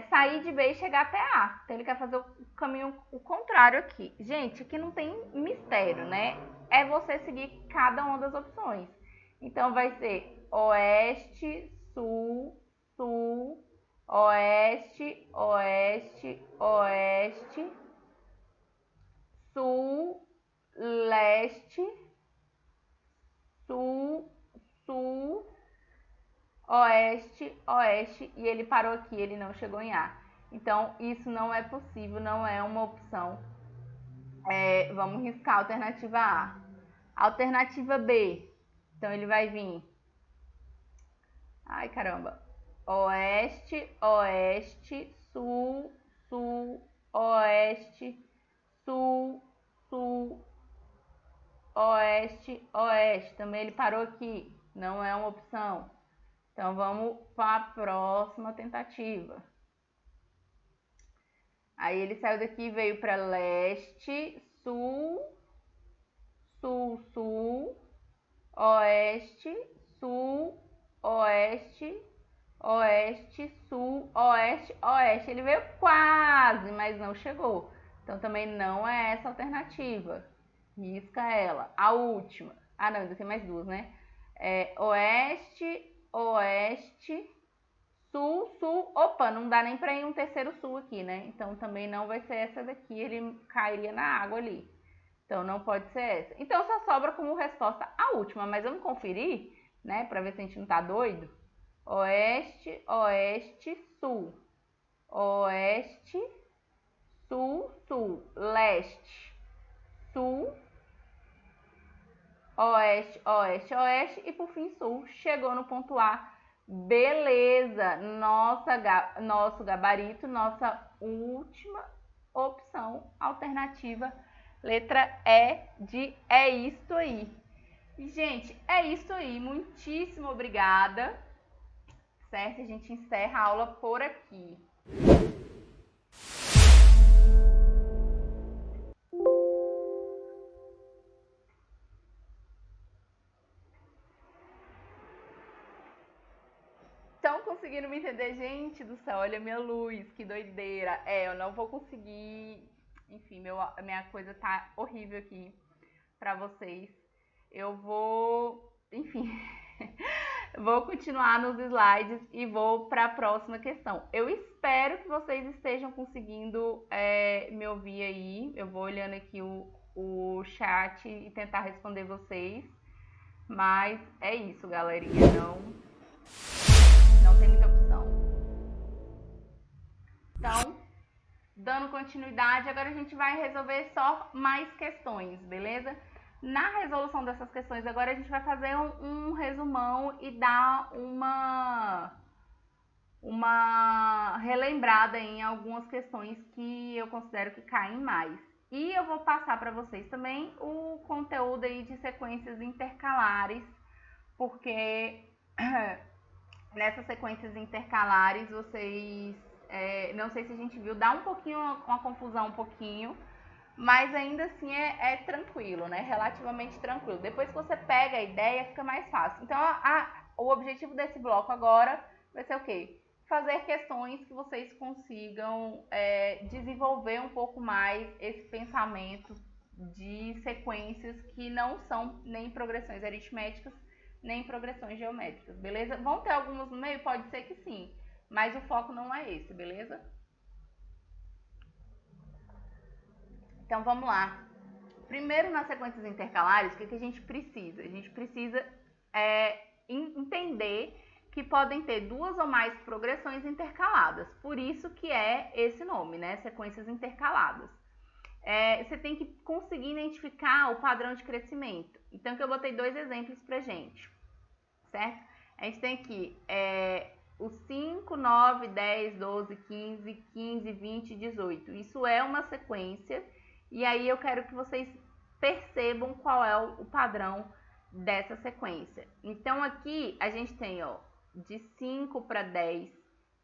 [SPEAKER 1] sair de B e chegar até A. Então, ele quer fazer o caminho o contrário aqui. Gente, aqui não tem mistério, né? É você seguir cada uma das opções. Então, vai ser oeste, sul, sul, oeste, oeste, oeste, sul, leste, sul, sul, oeste, oeste, e ele parou aqui, ele não chegou em A. Então, isso não é possível, não é uma opção. Vamos riscar a alternativa A. Alternativa B. Então, ele vai vir... Ai, caramba. Oeste, oeste, sul, sul, oeste, sul, sul, oeste, oeste. Também ele parou aqui. Não é uma opção. Então, vamos para a próxima tentativa. Aí, ele saiu daqui e veio para leste, sul, sul, sul, oeste, sul, oeste, oeste, sul, oeste, oeste. Ele veio quase, mas não chegou. Então, também não é essa alternativa. Risca ela. A última. Ah, não, ainda tem mais 2, né? Oeste, oeste, sul, sul. Opa, não dá nem para ir um terceiro sul aqui, né? Então, também não vai ser essa daqui. Ele cairia na água ali. Então, não pode ser essa. Então, só sobra como resposta a última. Mas vamos conferir, né? Para ver se a gente não tá doido. Oeste, oeste, sul. Oeste, sul, sul. Leste, sul, oeste, oeste, oeste. E, por fim, sul. Chegou no ponto A. Beleza! Nosso gabarito, nossa última opção, alternativa, letra E de é isto aí. Gente, é isso aí. Muitíssimo obrigada. Certo? A gente encerra a aula por aqui. Então, conseguimos conseguindo me entender? Gente do céu, olha a minha luz, que doideira. Eu não vou conseguir. Enfim, minha coisa tá horrível aqui pra vocês. Eu vou. Enfim. Vou continuar nos slides e vou para a próxima questão. Eu espero que vocês estejam conseguindo me ouvir aí. Eu vou olhando aqui o chat e tentar responder vocês. Mas é isso, galerinha. Não tem muita opção. Então, dando continuidade, agora a gente vai resolver só mais questões, beleza? Na resolução dessas questões, agora a gente vai fazer um resumão e dar uma relembrada em algumas questões que eu considero que caem mais. E eu vou passar para vocês também o conteúdo aí de sequências intercalares, porque nessas sequências intercalares vocês, não sei se a gente viu, dá um pouquinho, uma confusão um pouquinho, mas ainda assim é tranquilo, né? Relativamente tranquilo. Depois que você pega a ideia, fica mais fácil. Então, o objetivo desse bloco agora vai ser o quê? Fazer questões que vocês consigam desenvolver um pouco mais esse pensamento de sequências que não são nem progressões aritméticas, nem progressões geométricas, beleza? Vão ter algumas no meio? Pode ser que sim, mas o foco não é esse, beleza? Então, vamos lá. Primeiro, nas sequências intercalares, o que a gente precisa? A gente precisa entender que podem ter duas ou mais progressões intercaladas. Por isso que é esse nome, né? Sequências intercaladas. Você tem que conseguir identificar o padrão de crescimento. Então, que eu botei dois exemplos pra gente, certo? A gente tem aqui os 5, 9, 10, 12, 15, 15, 20, 18. Isso é uma sequência. E aí eu quero que vocês percebam qual é o padrão dessa sequência. Então aqui a gente tem, ó, de 5 para 10,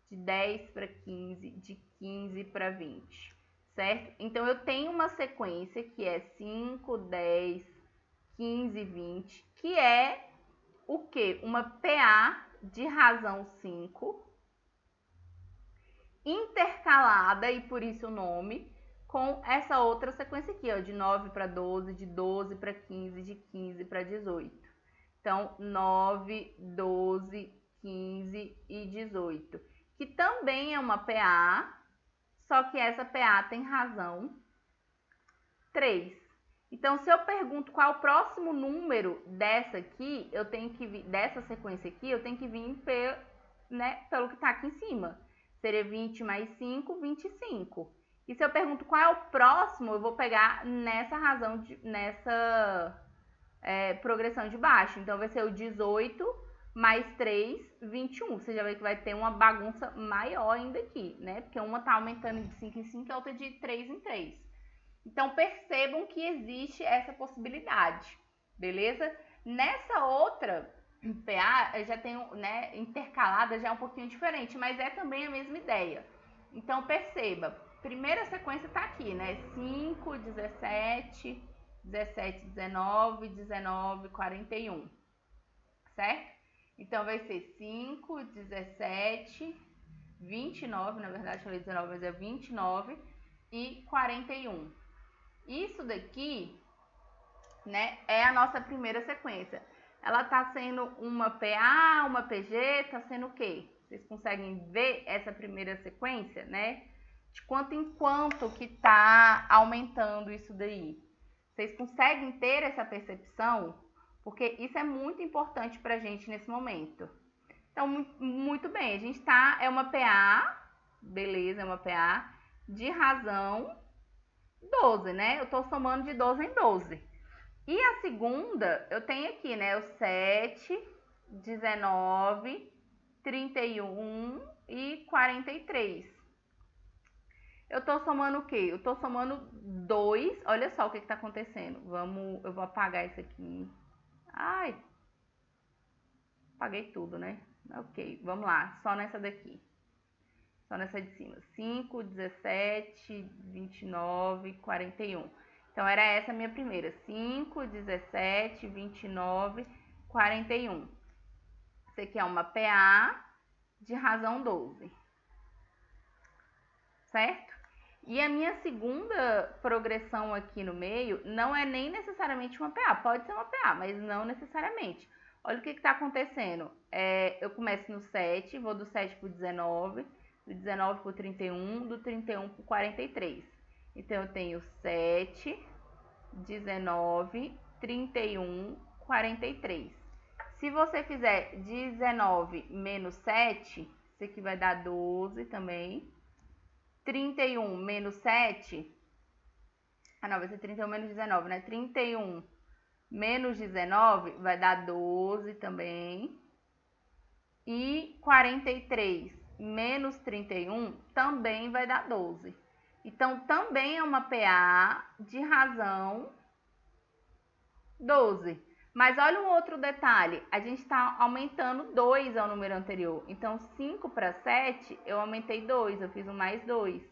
[SPEAKER 1] de 10 para 15, de 15 para 20, certo? Então eu tenho uma sequência que é 5, 10, 15, 20, que é o quê? Uma PA de razão 5, intercalada, e por isso o nome, com essa outra sequência aqui, ó, de 9 para 12, de 12 para 15, de 15 para 18. Então, 9, 12, 15 e 18. Que também é uma PA, só que essa PA tem razão 3. Então, se eu pergunto qual é o próximo número dessa aqui, eu tenho que vir, dessa sequência aqui, eu tenho que vir pelo que está aqui em cima. Seria 20 mais 5, 25. E se eu pergunto qual é o próximo, eu vou pegar nessa razão, nessa progressão de baixo. Então, vai ser o 18 mais 3, 21. Você já vê que vai ter uma bagunça maior ainda aqui, né? Porque uma está aumentando de 5 em 5 e a outra de 3 em 3. Então, percebam que existe essa possibilidade, beleza? Nessa outra PA, eu já tenho, né, intercalada, já é um pouquinho diferente, mas é também a mesma ideia. Então, perceba, primeira sequência está aqui, né? 5, 17, 17, 19, 19, 41, certo? Então, vai ser 5, 17, 29, na verdade, eu falei 19, mas é 29 e 41. Isso daqui, né, é a nossa primeira sequência. Ela está sendo uma PA, uma PG, está sendo o quê? Vocês conseguem ver essa primeira sequência, né? De quanto em quanto que está aumentando isso daí. Vocês conseguem ter essa percepção? Porque isso é muito importante para a gente nesse momento. Então, muito bem, a gente está, é uma PA, beleza, é uma PA de razão 12, né? Eu estou somando de 12 em 12. E a segunda, eu tenho aqui, né? O 7, 19, 31 e 43. Eu tô somando o quê? Eu tô somando 2. Olha só o que tá acontecendo. Eu vou apagar isso aqui. Ai, apaguei tudo, né? Ok, vamos lá. Só nessa daqui. Só nessa de cima. 5, 17, 29, 41. Então, era essa a minha primeira. 5, 17, 29, 41. Isso aqui é uma PA de razão 12, certo? E a minha segunda progressão aqui no meio não é nem necessariamente uma PA, pode ser uma PA, mas não necessariamente. Olha o que está acontecendo. Eu começo no 7, vou do 7 para o 19, do 19 para o 31, do 31 para o 43. Então, eu tenho 7, 19, 31, 43. Se você fizer 19 menos 7, isso aqui vai dar 12 também. 31 menos 7, não, vai ser 31 menos 19, né? 31 menos 19 vai dar 12 também. E 43 menos 31 também vai dar 12. Então, também é uma PA de razão 12. Mas olha um outro detalhe, a gente está aumentando 2 ao número anterior. Então, 5 para 7, eu aumentei 2, eu fiz um mais 2.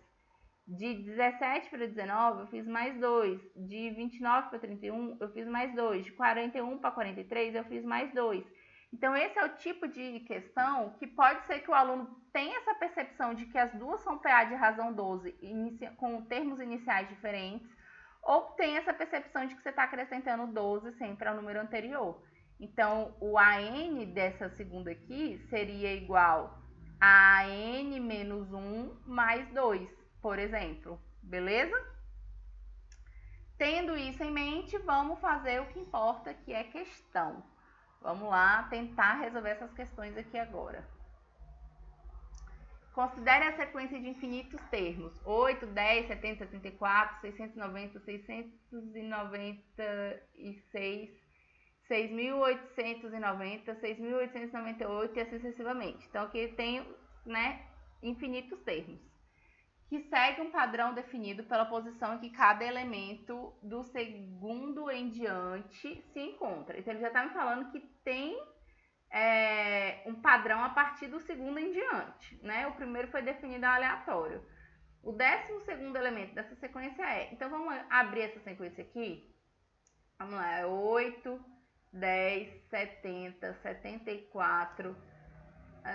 [SPEAKER 1] De 17 para 19, eu fiz mais 2. De 29 para 31, eu fiz mais 2. De 41 para 43, eu fiz mais 2. Então, esse é o tipo de questão que pode ser que o aluno tenha essa percepção de que as duas são PA de razão 12, com termos iniciais diferentes, ou tem essa percepção de que você está acrescentando 12 sempre ao número anterior. Então, o AN dessa segunda aqui seria igual a AN menos 1 mais 2, por exemplo. Beleza? Tendo isso em mente, vamos fazer o que importa, que é questão. Vamos lá tentar resolver essas questões aqui agora. Considere a sequência de infinitos termos: 8, 10, 70, 74, 690, 696, 6.890, 6.898 e assim sucessivamente. Então, aqui eu tenho, né, infinitos termos, que segue um padrão definido pela posição em que cada elemento do segundo em diante se encontra. Então, ele já está me falando que tem um padrão a partir do segundo em diante, né? O primeiro foi definido aleatório. O 12º elemento dessa sequência então vamos abrir essa sequência aqui. Vamos lá, é 8, 10, 70, 74.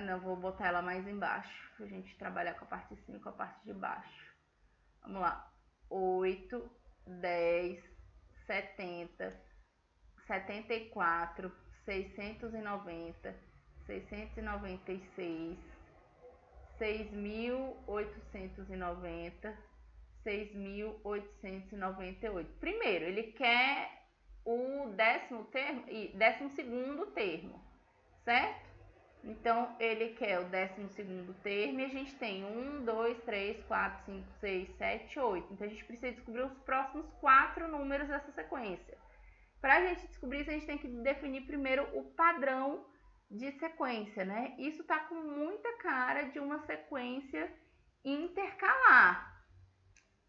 [SPEAKER 1] Não, vou botar ela mais embaixo, pra gente trabalhar com a parte de cima e com a parte de baixo. Vamos lá, 8, 10, 70, 74, 690, 696, 6.890, 6.898. Primeiro, ele quer o 12º termo, certo? Então, ele quer o 12º termo e a gente tem 1, 2, 3, 4, 5, 6, 7, 8. Então, a gente precisa descobrir os próximos 4 números dessa sequência. Para a gente descobrir isso, a gente tem que definir primeiro o padrão de sequência, né? Isso está com muita cara de uma sequência intercalar.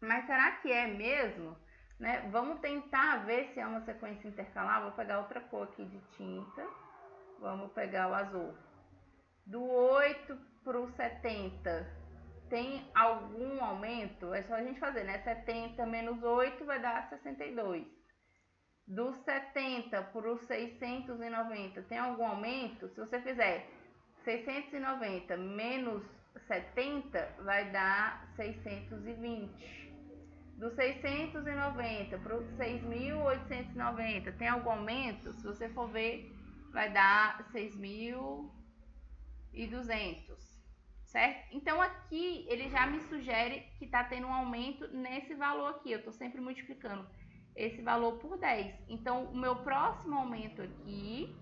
[SPEAKER 1] Mas será que é mesmo? Né? Vamos tentar ver se é uma sequência intercalar. Vou pegar outra cor aqui de tinta. Vamos pegar o azul. Do 8 para o 70, tem algum aumento? É só a gente fazer, né? 70 menos 8 vai dar 62. Do 70 para o 690, tem algum aumento? Se você fizer 690 menos 70, vai dar 620. Do 690 para o 6.890, tem algum aumento? Se você for ver, vai dar 6.200, certo? Então, aqui ele já me sugere que está tendo um aumento nesse valor aqui. Eu estou sempre multiplicando esse valor por 10. Então, o meu próximo aumento aqui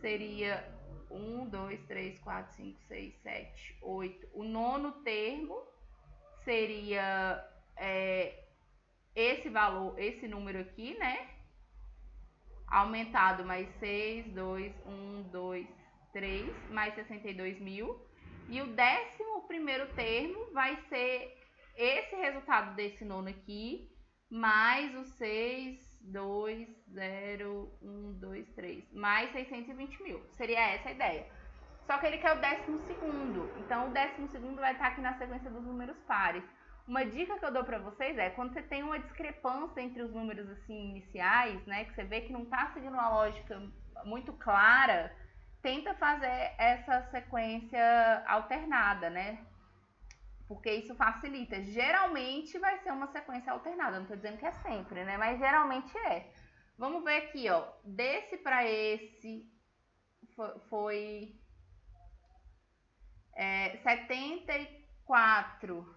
[SPEAKER 1] seria 1, 2, 3, 4, 5, 6, 7, 8. O nono termo seria esse valor, esse número aqui, né? Aumentado mais 6, 2, 1, 2, 3, mais 62.000. E o 11º termo vai ser esse resultado desse nono aqui, mais o 6, 2, 0, 1, 2, 3, mais 620.000. Seria essa a ideia. Só que ele quer o 12º. Então, o 12º vai estar aqui na sequência dos números pares. Uma dica que eu dou para vocês é, quando você tem uma discrepância entre os números assim iniciais, né, que você vê que não está seguindo uma lógica muito clara, tenta fazer essa sequência alternada, né? Porque isso facilita. Geralmente vai ser uma sequência alternada, não tô dizendo que é sempre, né? Mas geralmente é. Vamos ver aqui, ó. Desse para esse foi 74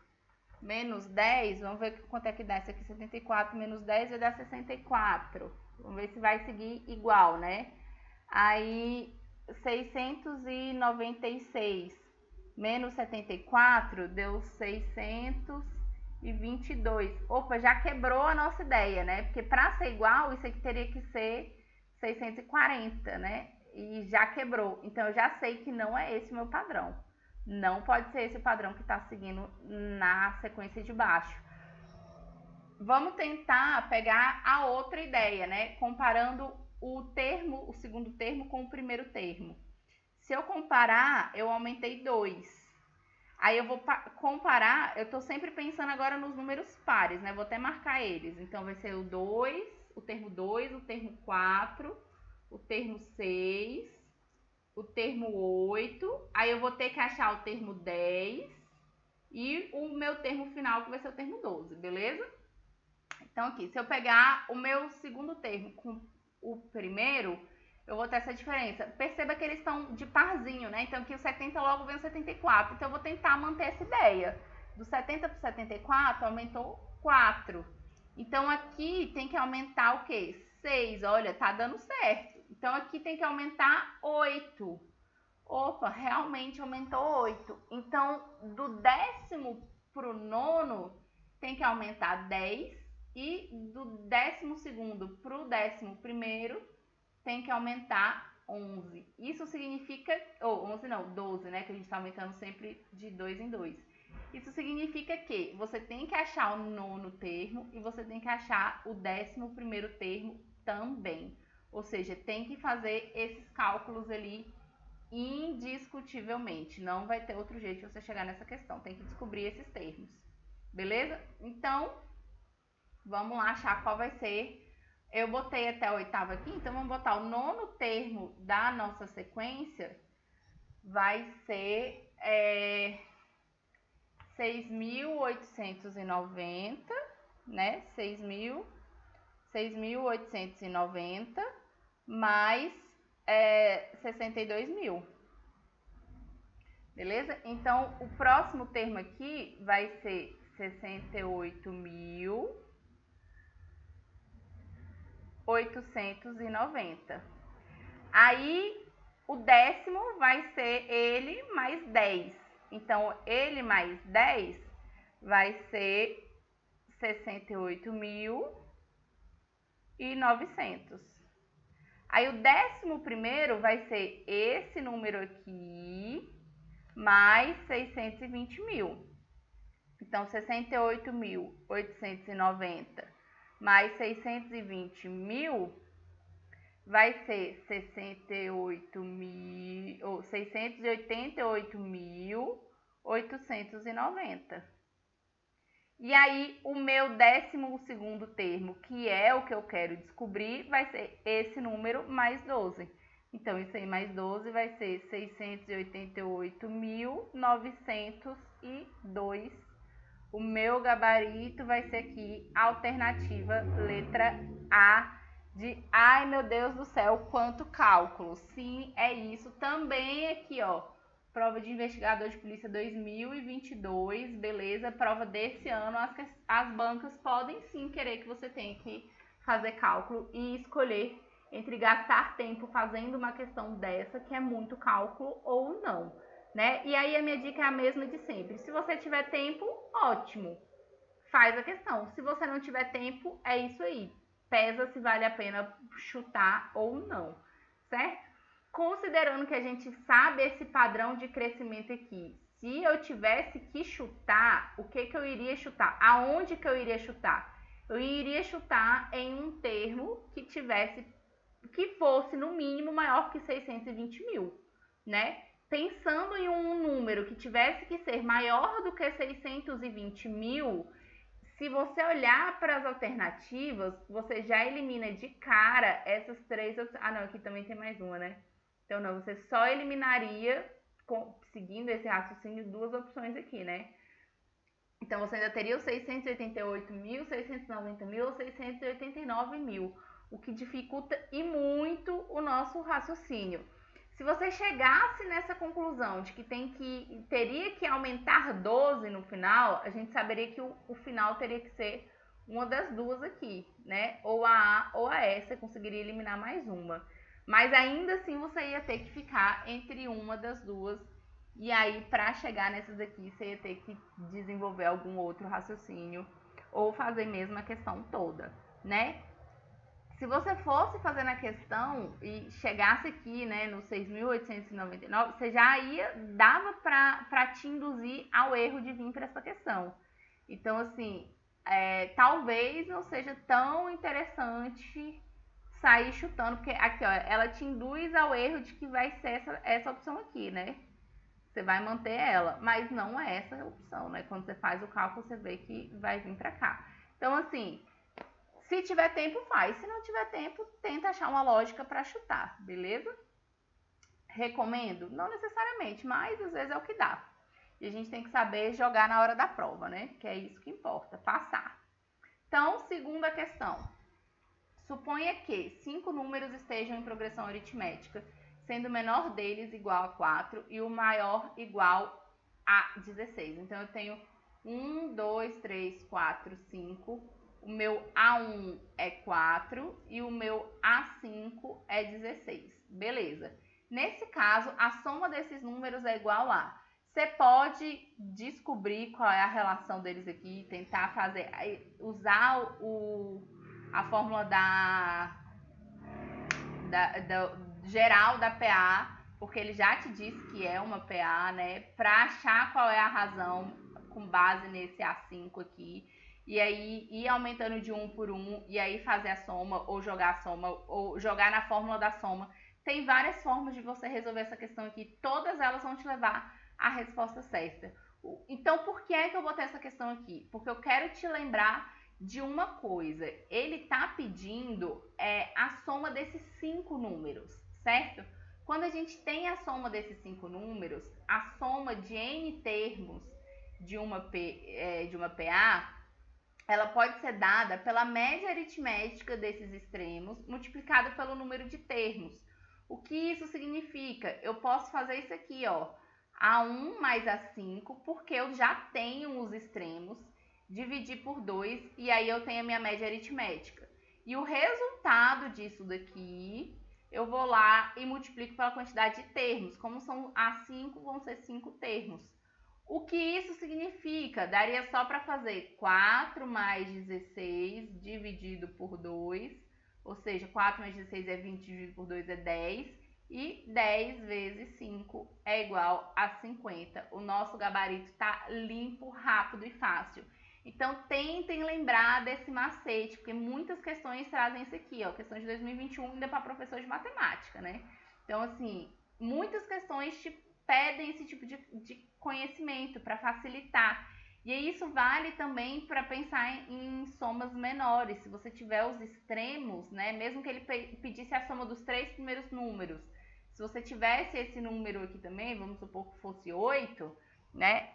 [SPEAKER 1] menos 10. Vamos ver quanto é que dá. Isso aqui 74 menos 10 vai dar 64. Vamos ver se vai seguir igual, né? Aí 696 menos 74 deu 622. Opa, já quebrou a nossa ideia, né? Porque para ser igual, isso aqui teria que ser 640, né? E já quebrou. Então eu já sei que não é esse o meu padrão. Não pode ser esse o padrão que está seguindo na sequência de baixo. Vamos tentar pegar a outra ideia, né? Comparando o segundo termo com o primeiro termo. Se eu comparar, eu aumentei 2. Aí eu vou comparar, eu estou sempre pensando agora nos números pares, né? Vou até marcar eles. Então vai ser o 2, o termo 2, o termo 4, o termo 6, o termo 8. Aí eu vou ter que achar o termo 10 e o meu termo final, que vai ser o termo 12, beleza? Então aqui, se eu pegar o meu segundo termo com o primeiro, eu vou ter essa diferença. Perceba que eles estão de parzinho, né? Então aqui o 70 logo vem o 74. Então eu vou tentar manter essa ideia. Do 70 para o 74 aumentou 4. Então aqui tem que aumentar o quê? 6. Olha, tá dando certo. Então aqui tem que aumentar 8. Opa, realmente aumentou 8. Então do 10º para o 9º tem que aumentar 10. E do 12º para o 11º tem que aumentar 11. Isso significa, 11 não, 12, né? Que a gente está aumentando sempre de 2 em 2. Isso significa que você tem que achar o 9º termo e você tem que achar o 11º termo também. Ou seja, tem que fazer esses cálculos ali indiscutivelmente. Não vai ter outro jeito de você chegar nessa questão. Tem que descobrir esses termos. Beleza? Então, vamos lá achar qual vai ser. Eu botei até o 8º aqui, então vamos botar o 9º termo da nossa sequência. Vai ser 6.890, né? 6.890 mais 62.000. Beleza? Então, o próximo termo aqui vai ser 68.890. Aí, o 10º vai ser ele mais 10. Então, ele mais 10 vai ser 68.900. Aí, o 11º vai ser esse número aqui mais 620.000. Então, 68.890 mais 620.000 vai ser 688.890. E aí, o meu 12º termo, que é o que eu quero descobrir, vai ser esse número mais 12. Então, isso aí mais 12 vai ser 688.902. O meu gabarito vai ser aqui, alternativa letra A, de ai meu Deus do céu, quanto cálculo. Sim, é isso. Também aqui, ó, prova de investigador de polícia 2022, beleza? Prova desse ano. As bancas podem sim querer que você tenha que fazer cálculo e escolher entre gastar tempo fazendo uma questão dessa, que é muito cálculo, ou não, né? E aí a minha dica é a mesma de sempre. Se você tiver tempo, ótimo, faz a questão. Se você não tiver tempo, é isso aí. Pesa se vale a pena chutar ou não, certo? Considerando que a gente sabe esse padrão de crescimento aqui, se eu tivesse que chutar, o que eu iria chutar? Aonde que eu iria chutar? Eu iria chutar em um termo que fosse no mínimo maior que 620.000, né? Pensando em um número que tivesse que ser maior do que 620.000, se você olhar para as alternativas, você já elimina de cara essas três opções. Ah, não, aqui também tem mais uma, né? Então, não, você só eliminaria, seguindo esse raciocínio, duas opções aqui, né? Então, você ainda teria os 688.000, 690.000 ou 689.000, o que dificulta e muito o nosso raciocínio. Se você chegasse nessa conclusão de que teria que aumentar 12 no final, a gente saberia que o final teria que ser uma das duas aqui, né? Ou a A ou a E, você conseguiria eliminar mais uma. Mas ainda assim você ia ter que ficar entre uma das duas. E aí, para chegar nessas aqui, você ia ter que desenvolver algum outro raciocínio ou fazer mesmo a questão toda, né? Se você fosse fazendo a questão e chegasse aqui, né, no 6.899, você já dava para te induzir ao erro de vir para essa questão. Então, assim, talvez não seja tão interessante sair chutando, porque aqui, ó, ela te induz ao erro de que vai ser essa opção aqui, né? Você vai manter ela, mas não é essa a opção, né? Quando você faz o cálculo, você vê que vai vir para cá. Então, assim, se tiver tempo, faz. Se não tiver tempo, tenta achar uma lógica para chutar, beleza? Recomendo? Não necessariamente, mas às vezes é o que dá. E a gente tem que saber jogar na hora da prova, né? Que é isso que importa, passar. Então, segunda questão. Suponha que 5 números estejam em progressão aritmética, sendo o menor deles igual a 4 e o maior igual a 16. Então, eu tenho 1, 2, 3, 4, 5. O meu A1 é 4 e o meu A5 é 16. Beleza. Nesse caso, a soma desses números é igual a... Você pode descobrir qual é a relação deles aqui, tentar fazer, usar a fórmula geral da PA, porque ele já te disse que é uma PA, né? Para achar qual é a razão com base nesse A5 aqui. E aí ir aumentando de 1 por 1, e aí fazer a soma, ou jogar a soma, ou jogar na fórmula da soma. Tem várias formas de você resolver essa questão aqui, todas elas vão te levar à resposta certa. Então, por que é que eu botei essa questão aqui? Porque eu quero te lembrar de uma coisa. Ele está pedindo a soma desses 5 números, certo? Quando a gente tem a soma desses 5 números, a soma de n termos de uma PA, ela pode ser dada pela média aritmética desses extremos multiplicada pelo número de termos. O que isso significa? Eu posso fazer isso aqui, ó, A1 mais A5, porque eu já tenho os extremos, dividir por 2 e aí eu tenho a minha média aritmética. E o resultado disso daqui, eu vou lá e multiplico pela quantidade de termos. Como são A5, vão ser 5 termos. O que isso significa? Daria só para fazer 4 mais 16 dividido por 2, ou seja, 4 mais 16 é 20, dividido por 2 é 10, e 10 vezes 5 é igual a 50. O nosso gabarito está limpo, rápido e fácil. Então, tentem lembrar desse macete, porque muitas questões trazem isso aqui, ó, questão de 2021 ainda para professor de matemática, né? Então, assim, muitas questões te pedem esse tipo de conhecimento para facilitar. E isso vale também para pensar em somas menores. Se você tiver os extremos, né, mesmo que ele pedisse a soma dos 3 primeiros números, se você tivesse esse número aqui também, vamos supor que fosse 8, né?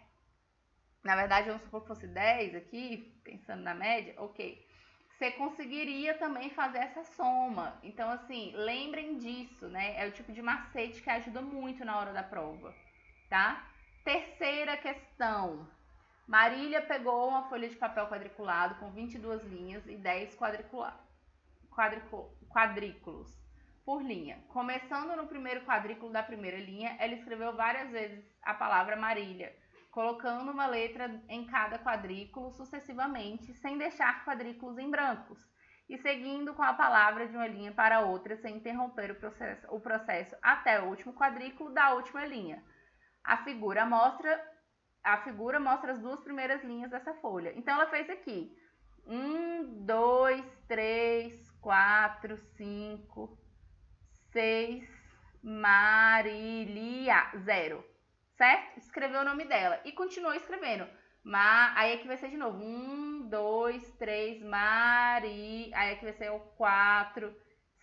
[SPEAKER 1] Na verdade, vamos supor que fosse 10 aqui, pensando na média, ok. Você conseguiria também fazer essa soma. Então, assim, lembrem disso, né? É o tipo de macete que ajuda muito na hora da prova, tá? Terceira questão. Marília pegou uma folha de papel quadriculado com 22 linhas e 10 quadrículos por linha. Começando no primeiro quadrículo da primeira linha, ela escreveu várias vezes a palavra Marília, colocando uma letra em cada quadrículo sucessivamente, sem deixar quadrículos em brancos, e seguindo com a palavra de uma linha para outra, sem interromper o processo até o último quadrículo da última linha. A figura mostra as duas primeiras linhas dessa folha. Então, ela fez aqui 1, 2, 3, 4, 5, 6, Marília, 0. Certo? Escreveu o nome dela e continuou escrevendo. Aí aqui vai ser de novo 1, 2, 3, Aí aqui vai ser o 4,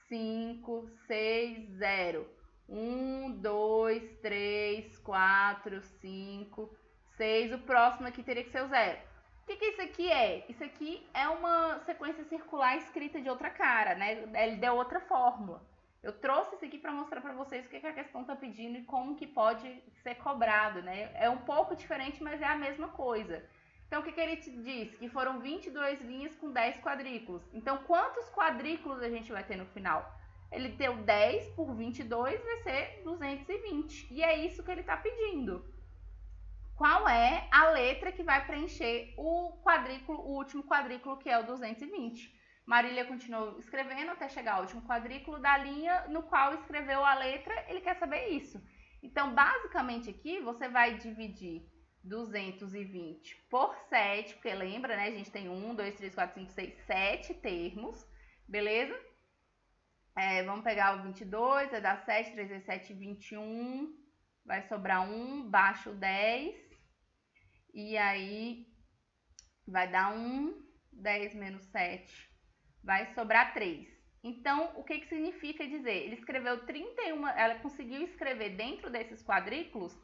[SPEAKER 1] 5, 6, 0. 1, 2, 3, 4, 5, 6. O próximo aqui teria que ser o 0. O que isso aqui é? Isso aqui é uma sequência circular escrita de outra cara, né? Ele deu outra fórmula. Eu trouxe isso aqui para mostrar para vocês o que a questão está pedindo e como que pode ser cobrado, né? É um pouco diferente, mas é a mesma coisa. Então, o que ele te disse? Que foram 22 linhas com 10 quadrículos. Então, quantos quadrículos a gente vai ter no final? Ele deu 10 por 22, vai ser 220. E é isso que ele está pedindo. Qual é a letra que vai preencher o quadrículo, o último quadrículo, que é o 220? Marília continuou escrevendo até chegar ao último quadrículo da linha no qual escreveu a letra, ele quer saber isso. Então, basicamente aqui, você vai dividir 220 por 7, porque lembra, né? A gente tem 1, 2, 3, 4, 5, 6, 7 termos, beleza? Vamos pegar o 22, vai dar 7, 3 vezes 7, 21, vai sobrar 1, baixo 10, e aí vai dar 1, 10 menos 7, vai sobrar 3. Então, o que significa dizer? Ele escreveu 31, ela conseguiu escrever dentro desses quadrículos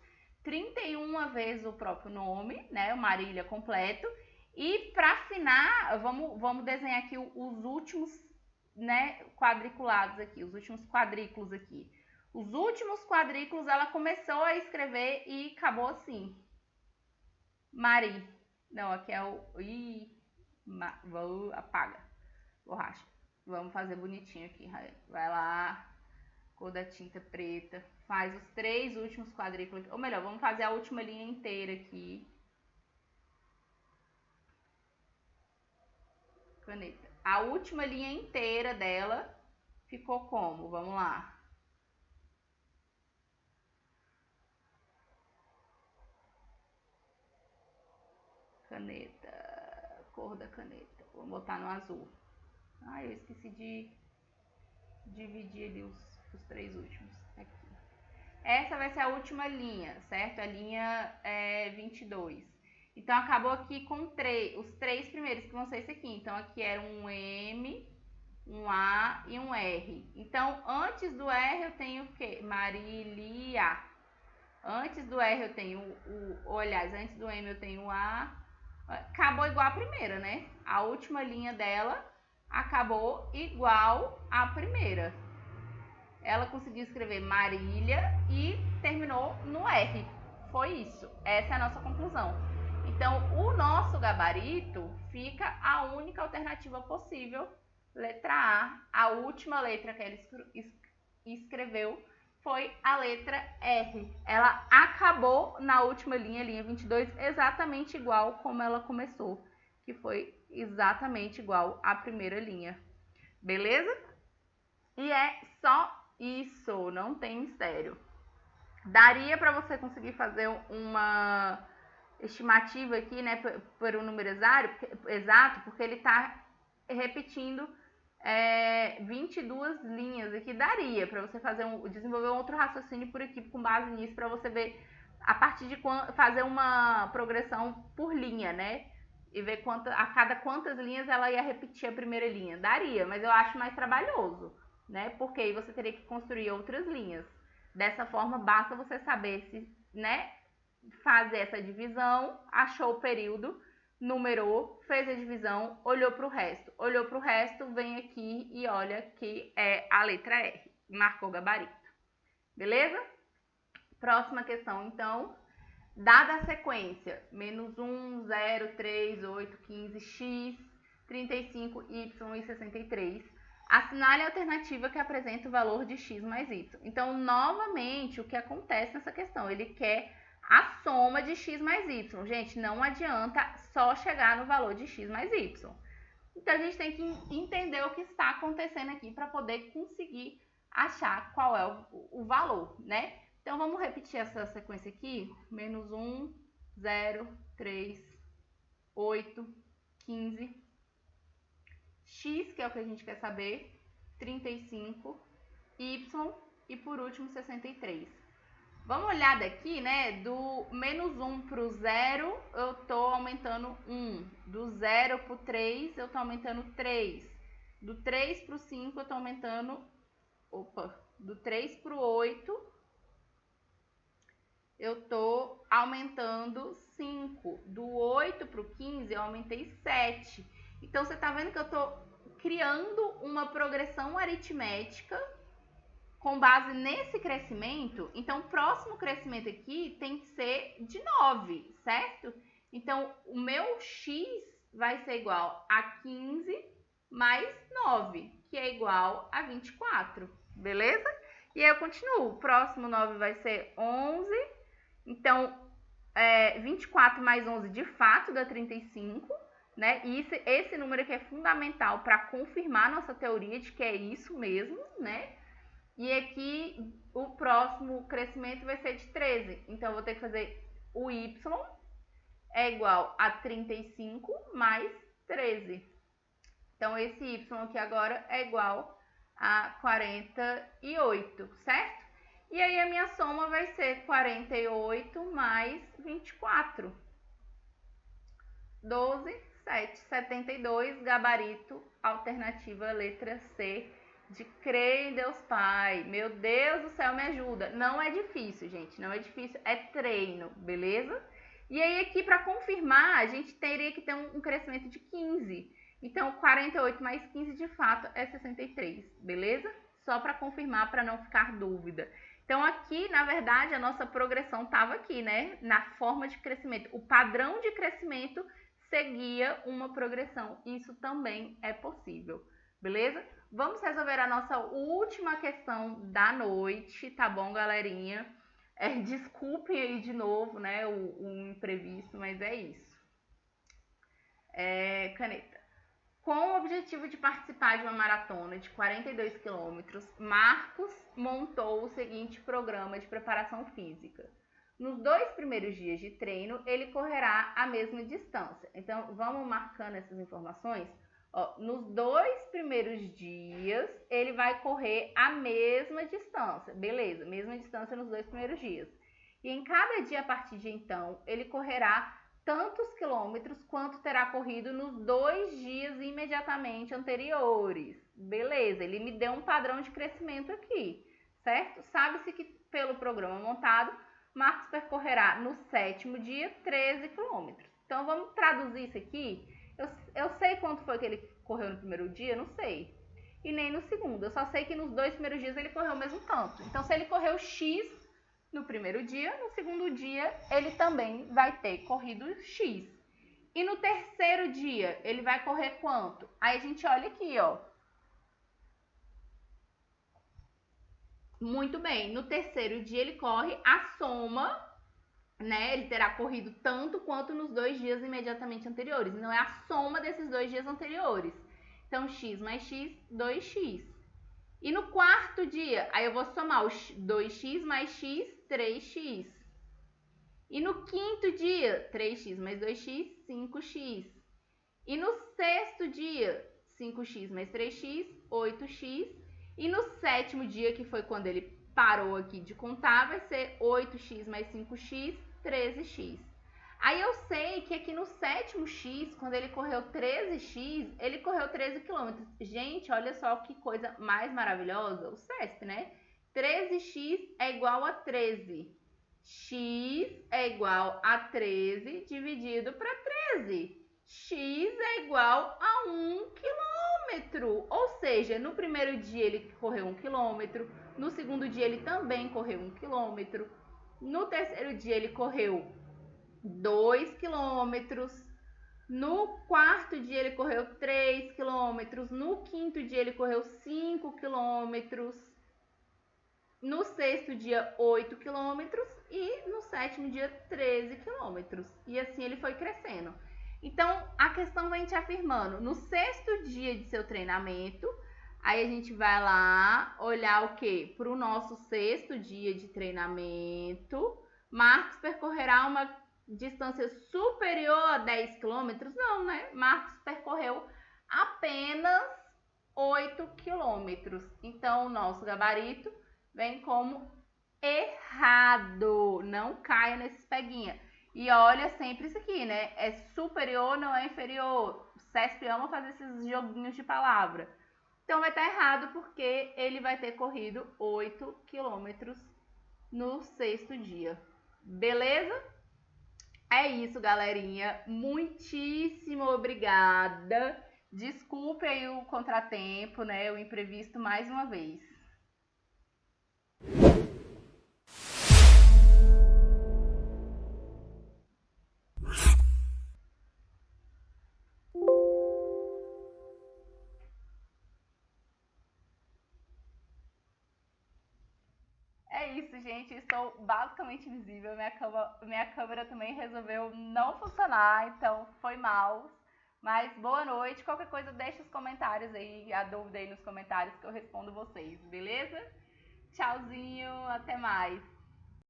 [SPEAKER 1] 31 vezes o próprio nome, né, o Marília completo, e para afinar, vamos desenhar aqui os últimos, né, quadriculados aqui, os últimos quadrículos aqui. Os últimos quadrículos ela começou a escrever e acabou assim. Mari. Não, aqui é o... apaga. Borracha. Vamos fazer bonitinho aqui. Vai lá. Cor da tinta preta. Faz os 3 últimos quadrículos. Ou melhor, vamos fazer a última linha inteira aqui. Caneta. A última linha inteira dela ficou como? Vamos lá. Caneta. Cor da caneta. Vou botar no azul. Ah, eu esqueci de dividir ali os 3 últimos. Aqui. Essa vai ser a última linha, certo? A linha 22. Então, acabou aqui com os 3 primeiros, que vão ser esse aqui. Então, aqui era um M, um A e um R. Então, antes do R eu tenho o quê? Marília. Antes do R eu tenho aliás, antes do M eu tenho o A. Acabou igual a primeira, né? A última linha dela acabou igual à primeira. Ela conseguiu escrever Marília e terminou no R. Foi isso. Essa é a nossa conclusão. Então, o nosso gabarito fica a única alternativa possível. Letra A, a última letra que ela escreveu foi a letra R. Ela acabou na última linha, linha 22, exatamente igual como ela começou, que foi exatamente igual à primeira linha. Beleza? E é só isso, não tem mistério. Daria para você conseguir fazer uma estimativa aqui, né, por um número exato, porque ele está repetindo 22 linhas aqui. Daria para você desenvolver um outro raciocínio por aqui com base nisso, para você ver a partir de fazer uma progressão por linha, né? E ver a cada quantas linhas ela ia repetir a primeira linha. Daria, mas eu acho mais trabalhoso, né? Porque aí você teria que construir outras linhas. Dessa forma, basta você saber se, né, fazer essa divisão, achou o período, numerou, fez a divisão, olhou para o resto. Olhou para o resto, vem aqui e olha que é a letra R. Marcou o gabarito. Beleza? Próxima questão, então. Dada a sequência, menos 1, 0, 3, 8, 15, x, 35, y e 63, assinale a alternativa que apresenta o valor de x mais y. Então, novamente, o que acontece nessa questão? Ele quer a soma de x mais y. Gente, não adianta só chegar no valor de x mais y. Então, a gente tem que entender o que está acontecendo aqui para poder conseguir achar qual é o valor, né? Então, vamos repetir essa sequência aqui. Menos 1, 0, 3, 8, 15. X, que é o que a gente quer saber, 35. Y e, por último, 63. Vamos olhar daqui, né? Do menos 1 para o 0, eu estou aumentando 1. Do 0 para o 3, eu estou aumentando 3. Do 3 para o 5, eu estou aumentando... do 3 para o 8, eu tô aumentando 5. Do 8 para o 15, eu aumentei 7. Então, você tá vendo que eu tô criando uma progressão aritmética com base nesse crescimento. Então, o próximo crescimento aqui tem que ser de 9, certo? Então, o meu x vai ser igual a 15 mais 9, que é igual a 24, beleza? E aí eu continuo. O próximo 9 vai ser 11. Então, 24 mais 11 de fato dá 35, né? E esse número aqui é fundamental para confirmar nossa teoria de que é isso mesmo, né? E aqui o próximo crescimento vai ser de 13. Então, eu vou ter que fazer o y é igual a 35 mais 13. Então, esse y aqui agora é igual a 48, certo? E aí, a minha soma vai ser 48 mais 24. 12, 7, 72, gabarito, alternativa letra C, de crer em Deus Pai. Meu Deus do céu, me ajuda. Não é difícil, gente, não é difícil, é treino, beleza? E aí, aqui, para confirmar, a gente teria que ter um crescimento de 15. Então, 48 mais 15, de fato, é 63, beleza? Só para confirmar, para não ficar dúvida. Então, aqui, na verdade, a nossa progressão estava aqui, né? Na forma de crescimento. O padrão de crescimento seguia uma progressão. Isso também é possível, beleza? Vamos resolver a nossa última questão da noite, tá bom, galerinha? Desculpem aí de novo, né, o imprevisto, mas é isso. Caneta. Com o objetivo de participar de uma maratona de 42 quilômetros, Marcos montou o seguinte programa de preparação física. Nos 2 primeiros dias de treino, ele correrá a mesma distância. Então, vamos marcando essas informações. Nos 2 primeiros dias, ele vai correr a mesma distância. Beleza, mesma distância nos 2 primeiros dias. E em cada dia a partir de então, ele correrá tantos quilômetros quanto terá corrido nos 2 dias imediatamente anteriores. Beleza, ele me deu um padrão de crescimento aqui, certo? Sabe-se que pelo programa montado, Marcos percorrerá no 7º dia 13 quilômetros. Então, vamos traduzir isso aqui. Eu sei quanto foi que ele correu no primeiro dia? Não sei. E nem no segundo. Eu só sei que nos 2 primeiros dias ele correu o mesmo tanto. Então, se ele correu X no primeiro dia, no segundo dia ele também vai ter corrido X. E no terceiro dia, ele vai correr quanto? Aí a gente olha aqui, ó. Muito bem, no terceiro dia ele corre a soma, né? Ele terá corrido tanto quanto nos 2 dias imediatamente anteriores. Não é a soma desses 2 dias anteriores. Então, x mais x, 2x. E no quarto dia, aí eu vou somar os 2x mais x, 3x. E no quinto dia, 3x mais 2x, 5x. E no sexto dia, 5x mais 3x, 8x. E no sétimo dia, que foi quando ele parou aqui de contar, vai ser 8x mais 5x, 13x. Aí eu sei que aqui no sétimo x, quando ele correu 13x, ele correu 13 km. Gente, olha só que coisa mais maravilhosa, o CESP, né? 13x é igual a 13. X é igual a 13 dividido para 13. X é igual a 1 quilômetro. Ou seja, no primeiro dia ele correu 1 quilômetro, no segundo dia ele também correu 1 quilômetro, no terceiro dia ele correu 2 quilômetros, no quarto dia ele correu 3 quilômetros, no quinto dia ele correu 5 quilômetros, no sexto dia 8 quilômetros e no sétimo dia 13 quilômetros. E assim ele foi crescendo. Então, a questão vem te afirmando, no sexto dia de seu treinamento, aí a gente vai lá olhar o quê? Para o nosso sexto dia de treinamento, Marcos percorrerá uma distância superior a 10 quilômetros? Não, né? Marcos percorreu apenas 8 quilômetros. Então, o nosso gabarito vem como errado. Não caia nesses peguinha. E olha sempre isso aqui, né? É superior, não é inferior. O CESP ama fazer esses joguinhos de palavra. Então vai estar errado porque ele vai ter corrido 8 quilômetros no sexto dia. Beleza? É isso, galerinha. Muitíssimo obrigada. Desculpe aí o contratempo, né? O imprevisto mais uma vez. É isso, gente. Estou basicamente invisível. Minha câmera também resolveu não funcionar, então foi mal. Mas boa noite. Qualquer coisa, deixa os comentários aí, a dúvida aí nos comentários que eu respondo vocês, beleza? Tchauzinho, até mais.